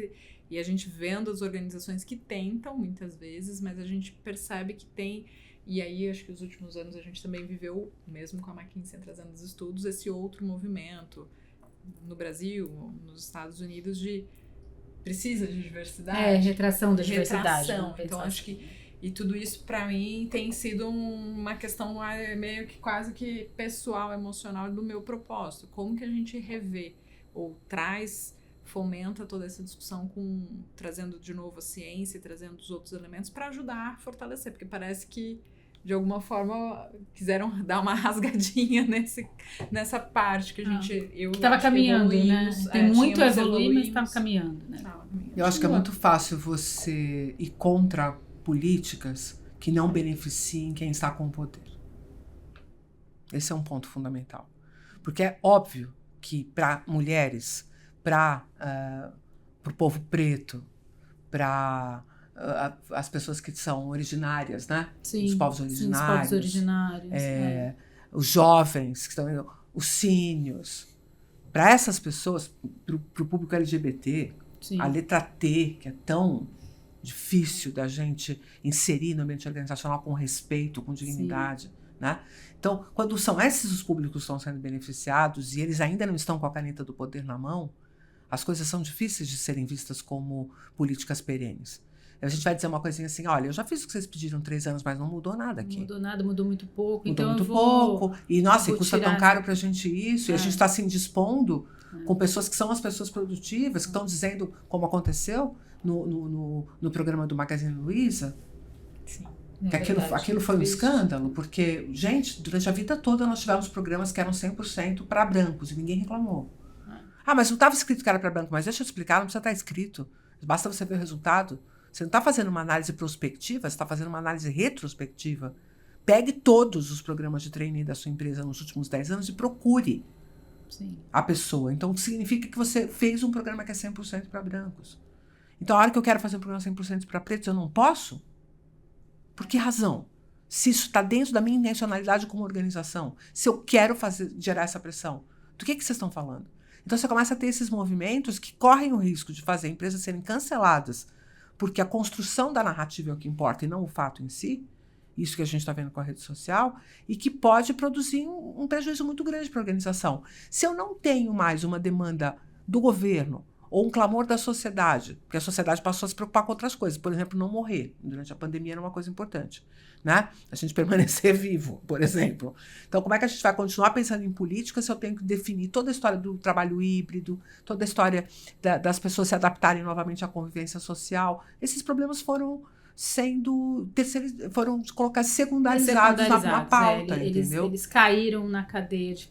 e a gente vendo as organizações que tentam muitas vezes, mas a gente percebe que tem, e aí acho que os últimos anos a gente também viveu, mesmo com a McKinsey trazendo os estudos, esse outro movimento no Brasil, nos Estados Unidos, precisa de diversidade. Retração da diversidade. Então acho que e tudo isso para mim tem sido uma questão meio que quase que pessoal, emocional do meu propósito. Como que a gente revê ou fomenta toda essa discussão trazendo de novo a ciência e trazendo os outros elementos para ajudar a fortalecer, porque parece que de alguma forma quiseram dar uma rasgadinha nessa parte que a gente estava caminhando, né? Tem muito a evoluir, mas estava caminhando, né? Eu acho que é muito fácil você ir contra políticas que não beneficiem quem está com o poder. Esse é um ponto fundamental. Porque é óbvio que para mulheres, para o povo preto, para as pessoas que são originárias, né? Sim, os povos originários. Os povos originários. Os jovens, que estão, os sínios. Para essas pessoas, para o público LGBT, a letra T, que é tão difícil da gente inserir no ambiente organizacional com respeito, com dignidade. Né? Então, quando são esses os públicos que estão sendo beneficiados e eles ainda não estão com a caneta do poder na mão, as coisas são difíceis de serem vistas como políticas perenes. A gente vai dizer uma coisinha assim, olha, eu já fiz o que vocês pediram 3 anos, mas não mudou nada aqui. Não mudou nada, mudou muito pouco. Mudou então muito pouco. E, nossa, custa tão caro pra gente isso. E a gente está se indispondo com pessoas que são as pessoas produtivas, que estão dizendo como aconteceu no programa do Magazine Luiza. Sim. Que aquilo foi um escândalo, porque, gente, durante a vida toda nós tivemos programas que eram 100% para brancos e ninguém reclamou. Mas não estava escrito que era para branco, mas deixa eu explicar, não precisa estar escrito. Basta você ver o resultado. Você não está fazendo uma análise prospectiva, você está fazendo uma análise retrospectiva. Pegue todos os programas de trainee da sua empresa nos últimos 10 anos e procure a pessoa. Então, significa que você fez um programa que é 100% para brancos. Então, a hora que eu quero fazer um programa 100% para pretos, eu não posso? Por que razão? Se isso está dentro da minha intencionalidade como organização, se eu quero gerar essa pressão, do que vocês estão falando? Então, você começa a ter esses movimentos que correm o risco de fazer empresas serem canceladas, porque a construção da narrativa é o que importa e não o fato em si, isso que a gente está vendo com a rede social, e que pode produzir um prejuízo muito grande para a organização. Se eu não tenho mais uma demanda do governo ou um clamor da sociedade, porque a sociedade passou a se preocupar com outras coisas, por exemplo, não morrer. Durante a pandemia era uma coisa importante, né? A gente permanecer vivo, por exemplo. Então, como é que a gente vai continuar pensando em política se eu tenho que definir toda a história do trabalho híbrido, toda a história das pessoas se adaptarem novamente à convivência social? Esses problemas foram sendo foram colocados secundarizados na pauta, entendeu? Eles caíram na cadeia de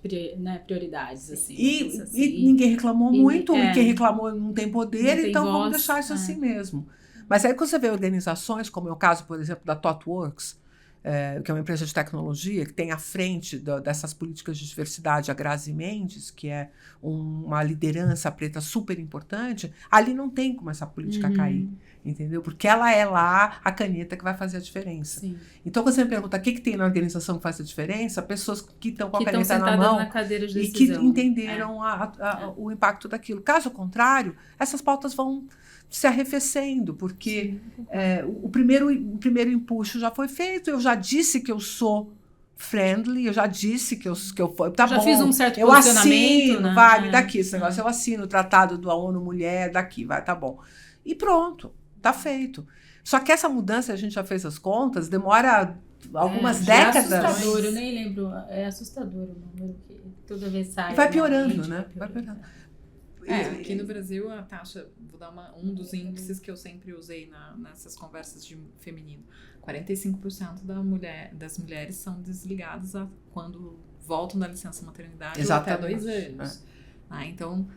prioridades, assim. E ninguém reclamou muito, e quem reclamou não tem poder, então vamos deixar isso assim mesmo. Mas aí quando você vê organizações, como é o caso, por exemplo, da ThoughtWorks, que é uma empresa de tecnologia que tem à frente dessas políticas de diversidade a Grazi Mendes, que é uma liderança preta super importante, ali não tem como essa política cair, entendeu? Porque ela é lá a caneta que vai fazer a diferença. Sim. Então, quando você me pergunta o que tem na organização que faz a diferença, pessoas que estão com a caneta na mão na cadeira de e que decisão, entenderam o impacto daquilo. Caso contrário, essas pautas vão se arrefecendo, porque o primeiro empuxo já foi feito. Eu já disse que eu sou friendly, eu já disse que eu tá já bom, fiz um certo eu posicionamento, assino, né? vai, me dá aqui esse negócio, eu assino o tratado da ONU Mulher, daqui, vai, tá bom. E pronto, tá feito. Só que essa mudança, a gente já fez as contas, demora algumas décadas. É assustador, eu nem lembro, é assustador o número que toda vez sai. E vai piorando, né? Vai piorando. Aqui no Brasil, a taxa, vou dar um dos índices que eu sempre usei nessas conversas de feminino. 45% das mulheres são desligadas quando voltam da licença maternidade até 2 anos. Então,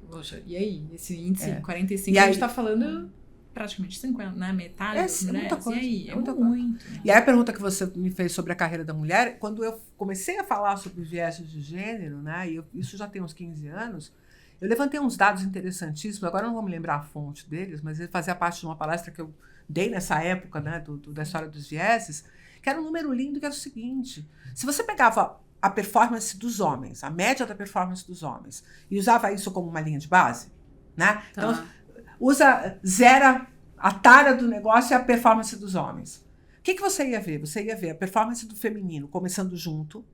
poxa, e aí? Esse índice 45%, a gente está falando praticamente 50%, né? Metade das mulheres. Muita coisa, e aí? É muito. Né? E aí a pergunta que você me fez sobre a carreira da mulher, quando eu comecei a falar sobre viés de gênero, né? E isso já tem uns 15 anos, eu levantei uns dados interessantíssimos, agora eu não vou me lembrar a fonte deles, mas ele fazia parte de uma palestra que eu dei nessa época, né, da história dos vieses, que era um número lindo, que era o seguinte: se você pegava a performance dos homens, a média da performance dos homens, e usava isso como uma linha de base, né? Então, zera a tara do negócio e a performance dos homens. O que você ia ver? Você ia ver a performance do feminino começando junto,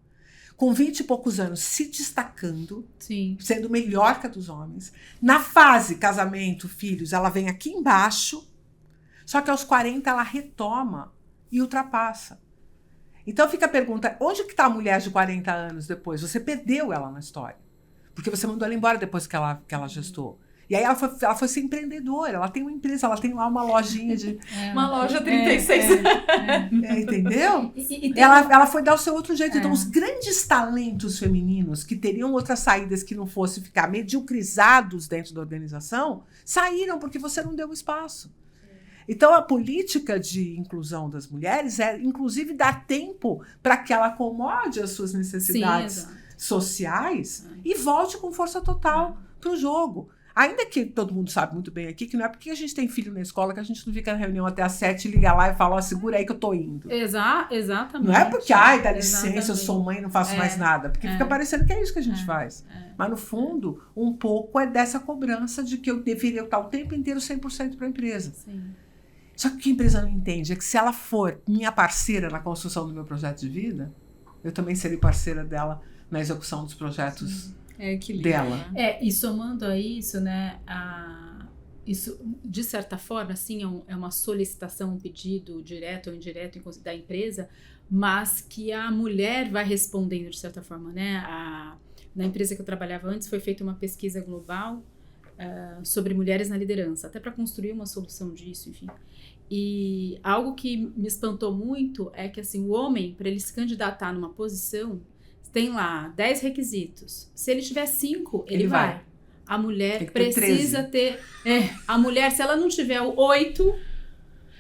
com 20 e poucos anos se destacando, sim, sendo melhor que a dos homens. Na fase casamento, filhos, ela vem aqui embaixo, só que aos 40 ela retoma e ultrapassa. Então fica a pergunta, onde que está a mulher de 40 anos depois? Você perdeu ela na história, porque você mandou ela embora depois que ela gestou. E aí ela foi ser empreendedora, ela tem uma empresa, ela tem lá uma lojinha de... uma loja 36. Entendeu? Ela foi dar o seu outro jeito. Então, os grandes talentos femininos que teriam outras saídas que não fosse ficar mediocrizados dentro da organização, saíram porque você não deu espaço. Então, a política de inclusão das mulheres é, inclusive, dar tempo para que ela acomode as suas necessidades sociais e volte com força total para o jogo. Ainda que todo mundo sabe muito bem aqui que não é porque a gente tem filho na escola que a gente não fica na reunião até às 7, liga lá e fala, segura aí que eu tô indo. Exatamente. Não é porque, dá licença, eu sou mãe e não faço mais nada. Porque fica parecendo que é isso que a gente faz. Mas, no fundo, um pouco é dessa cobrança de que eu deveria estar o tempo inteiro 100% para a empresa. Sim. Só que o que a empresa não entende é que se ela for minha parceira na construção do meu projeto de vida, eu também serei parceira dela na execução dos projetos dela. E somando a isso, né, isso, de certa forma, assim, é uma solicitação, um pedido direto ou indireto da empresa, mas que a mulher vai respondendo de certa forma, né? Na empresa que eu trabalhava antes foi feita uma pesquisa global sobre mulheres na liderança, até para construir uma solução disso, enfim. E algo que me espantou muito é que, assim, o homem, para ele se candidatar numa posição, tem lá 10 requisitos. Se ele tiver 5, ele vai. A mulher precisa ter... a mulher, se ela não tiver 8,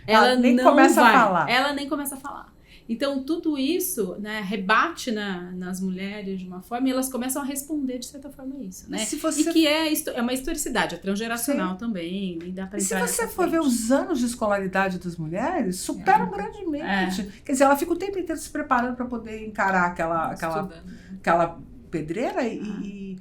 ela nem não começa vai. A falar. Ela nem começa a falar. Então, tudo isso, né, rebate nas mulheres de uma forma e elas começam a responder, de certa forma, isso. Né? E que é uma historicidade, é transgeracional também. Nem dá pra entrar se você for ver os anos de escolaridade das mulheres, superam grandemente. Quer dizer, ela fica o tempo inteiro se preparando para poder encarar aquela pedreira e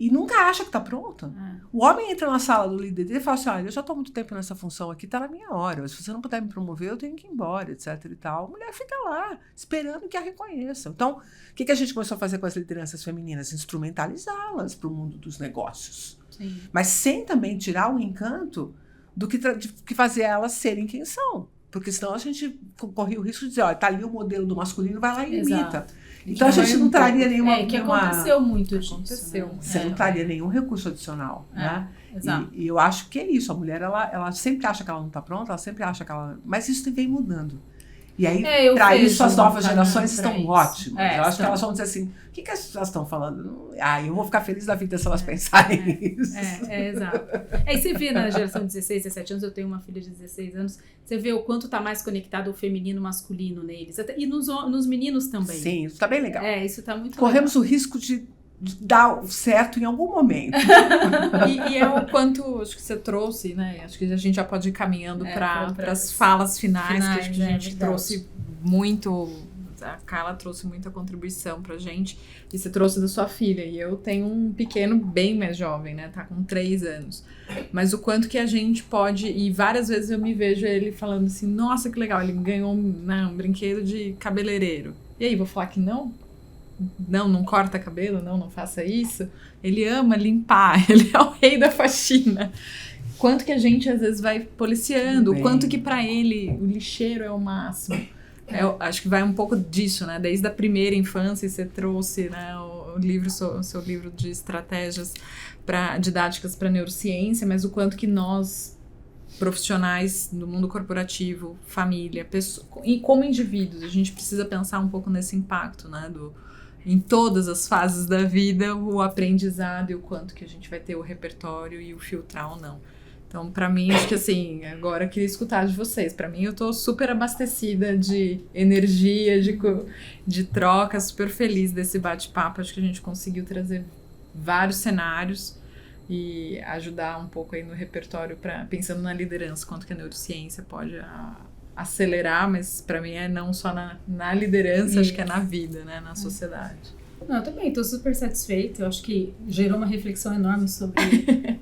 e nunca acha que está pronta. O homem entra na sala do líder dele e fala assim, olha, eu já estou há muito tempo nessa função aqui, está na minha hora. Se você não puder me promover, eu tenho que ir embora, etc. e tal. A mulher fica lá, esperando que a reconheçam. Então, o que a gente começou a fazer com as lideranças femininas? Instrumentalizá-las para o mundo dos negócios. Sim. Mas sem também tirar o encanto do que fazer elas serem quem são. Porque senão a gente corria o risco de dizer, olha, tá ali o modelo do masculino, vai lá e imita. Então a gente não traria nenhuma... que aconteceu muito disso. Aconteceu. Né? Você não traria nenhum recurso adicional, né? Exato. E eu acho que é isso. A mulher, ela sempre acha que ela não está pronta, ela sempre acha que ela... Mas isso vem mudando. E aí, para isso, as novas gerações estão ótimas. Eu acho que elas vão dizer assim, o que elas estão falando? Eu vou ficar feliz da vida se elas pensarem isso. Exato. E você vê na geração de 16, 17 anos, eu tenho uma filha de 16 anos, você vê o quanto tá mais conectado o feminino e o masculino neles. E nos meninos também. Sim, isso tá bem legal. Isso tá muito Corremos legal. o risco de dar certo em algum momento. E é o quanto, acho que você trouxe, né? Acho que a gente já pode ir caminhando para as falas finais, que acho que a gente trouxe muito. A Carla trouxe muita contribuição pra gente. E você trouxe da sua filha. E eu tenho um pequeno bem mais jovem, né? Tá com 3 anos. Mas o quanto que a gente pode... E várias vezes eu me vejo ele falando assim, nossa, que legal, ele ganhou um brinquedo de cabeleireiro. E aí, vou falar que não? Não corta cabelo, não faça isso. Ele ama limpar, ele é o rei da faxina. Quanto que a gente às vezes vai policiando, o quanto que pra ele o lixeiro é o máximo. Eu acho que vai um pouco disso, né? Desde a primeira infância você trouxe, né, o seu livro de estratégias didáticas para neurociência, mas o quanto que nós, profissionais do mundo corporativo, família, e como indivíduos, a gente precisa pensar um pouco nesse impacto, né? Em todas as fases da vida, o aprendizado e o quanto que a gente vai ter o repertório e o filtrar ou não. Então, pra mim, acho que assim, agora eu queria escutar de vocês. Pra mim, eu tô super abastecida de energia, de troca, super feliz desse bate-papo. Acho que a gente conseguiu trazer vários cenários e ajudar um pouco aí no repertório, pensando na liderança, quanto que a neurociência pode acelerar, mas pra mim é não só na liderança, acho que é na vida, né, na sociedade. Não, eu também estou super satisfeita. Eu acho que gerou uma reflexão enorme sobre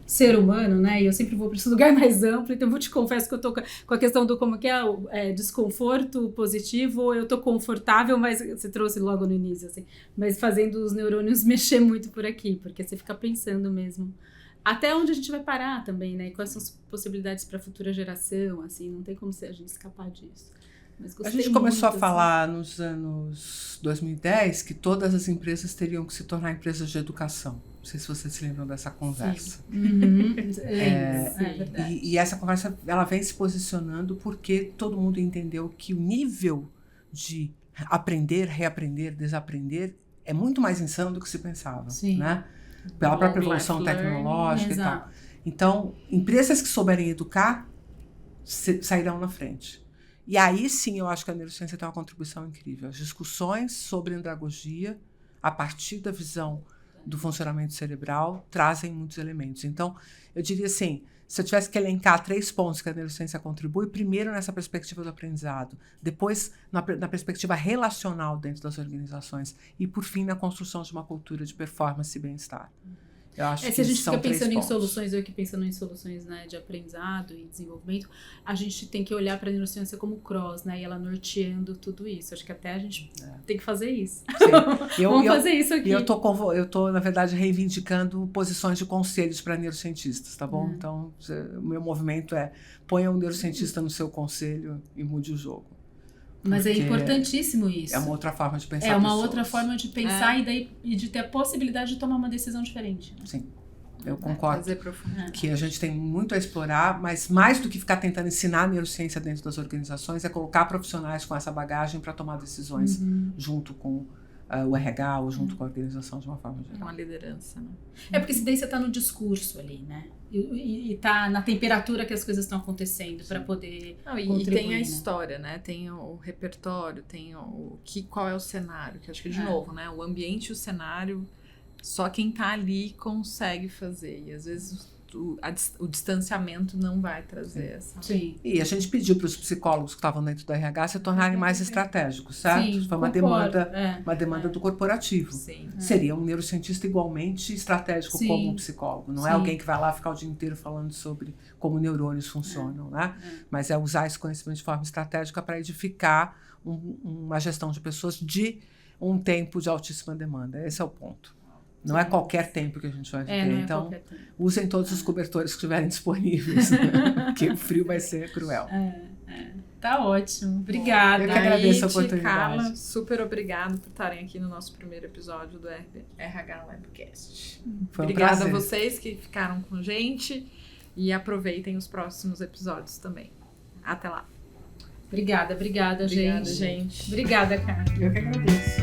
ser humano, né? E eu sempre vou para esse lugar mais amplo. Então, eu te confesso que eu tô com a questão do como que é desconforto positivo, ou eu tô confortável, mas você trouxe logo no início, assim, mas fazendo os neurônios mexer muito por aqui, porque você fica pensando mesmo até onde a gente vai parar também, né? E quais são as possibilidades para a futura geração, assim, não tem como a gente escapar disso. A gente começou a falar nos anos 2010 que todas as empresas teriam que se tornar empresas de educação. Não sei se vocês se lembram dessa conversa. É verdade. E essa conversa ela vem se posicionando porque todo mundo entendeu que o nível de aprender, reaprender, desaprender é muito mais insano do que se pensava. Sim. Né? Pela própria evolução tecnológica e tal. Então, empresas que souberem educar sairão na frente. E aí sim eu acho que a neurociência tem uma contribuição incrível. As discussões sobre andragogia, a partir da visão do funcionamento cerebral, trazem muitos elementos. Então, eu diria assim, se eu tivesse que elencar 3 pontos que a neurociência contribui, primeiro nessa perspectiva do aprendizado, depois na perspectiva relacional dentro das organizações e, por fim, na construção de uma cultura de performance e bem-estar. Eu acho que se a gente fica pensando em soluções, soluções, eu aqui pensando em soluções, né, de aprendizado e desenvolvimento, a gente tem que olhar para a neurociência como cross, né, e ela norteando tudo isso. Acho que até a gente tem que fazer isso. Vamos fazer isso aqui. E eu tô, na verdade, reivindicando posições de conselhos para neurocientistas, tá bom? Então, o meu movimento é ponha um neurocientista no seu conselho e mude o jogo. Mas é importantíssimo isso. É uma outra forma de pensar. É uma outra forma de pensar e de ter a possibilidade de tomar uma decisão diferente. Sim, eu concordo que a gente tem muito a explorar, mas mais do que ficar tentando ensinar a neurociência dentro das organizações, é colocar profissionais com essa bagagem para tomar decisões junto com o RH ou junto com a organização de uma forma geral. É uma liderança, né? É porque daí você está no discurso ali, né? E tá na temperatura que as coisas estão acontecendo para poder contribuir. E tem a história, né? Tem o repertório, tem qual é o cenário, que acho que, de novo, né? O ambiente e o cenário, só quem tá ali consegue fazer. E às vezes o distanciamento não vai trazer essa... Sim. E a gente pediu para os psicólogos que estavam dentro do RH se tornarem mais estratégicos, certo? Sim, foi uma demanda do corporativo. Sim. Seria um neurocientista igualmente estratégico como um psicólogo. Não é alguém que vai lá ficar o dia inteiro falando sobre como neurônios funcionam, né? Mas é usar esse conhecimento de forma estratégica para edificar uma gestão de pessoas de um tempo de altíssima demanda. Esse é o ponto. Não é qualquer tempo que a gente vai viver. Então, usem todos os cobertores que estiverem disponíveis, porque o frio vai ser cruel. Tá ótimo. Obrigada. Eu que agradeço a oportunidade. Carla, super obrigado por estarem aqui no nosso primeiro episódio do RH Labcast. Foi um Obrigada prazer. a vocês que ficaram com a gente e aproveitem os próximos episódios também. Até lá. Obrigada, gente. Gente. Obrigada, Carla. Eu que agradeço.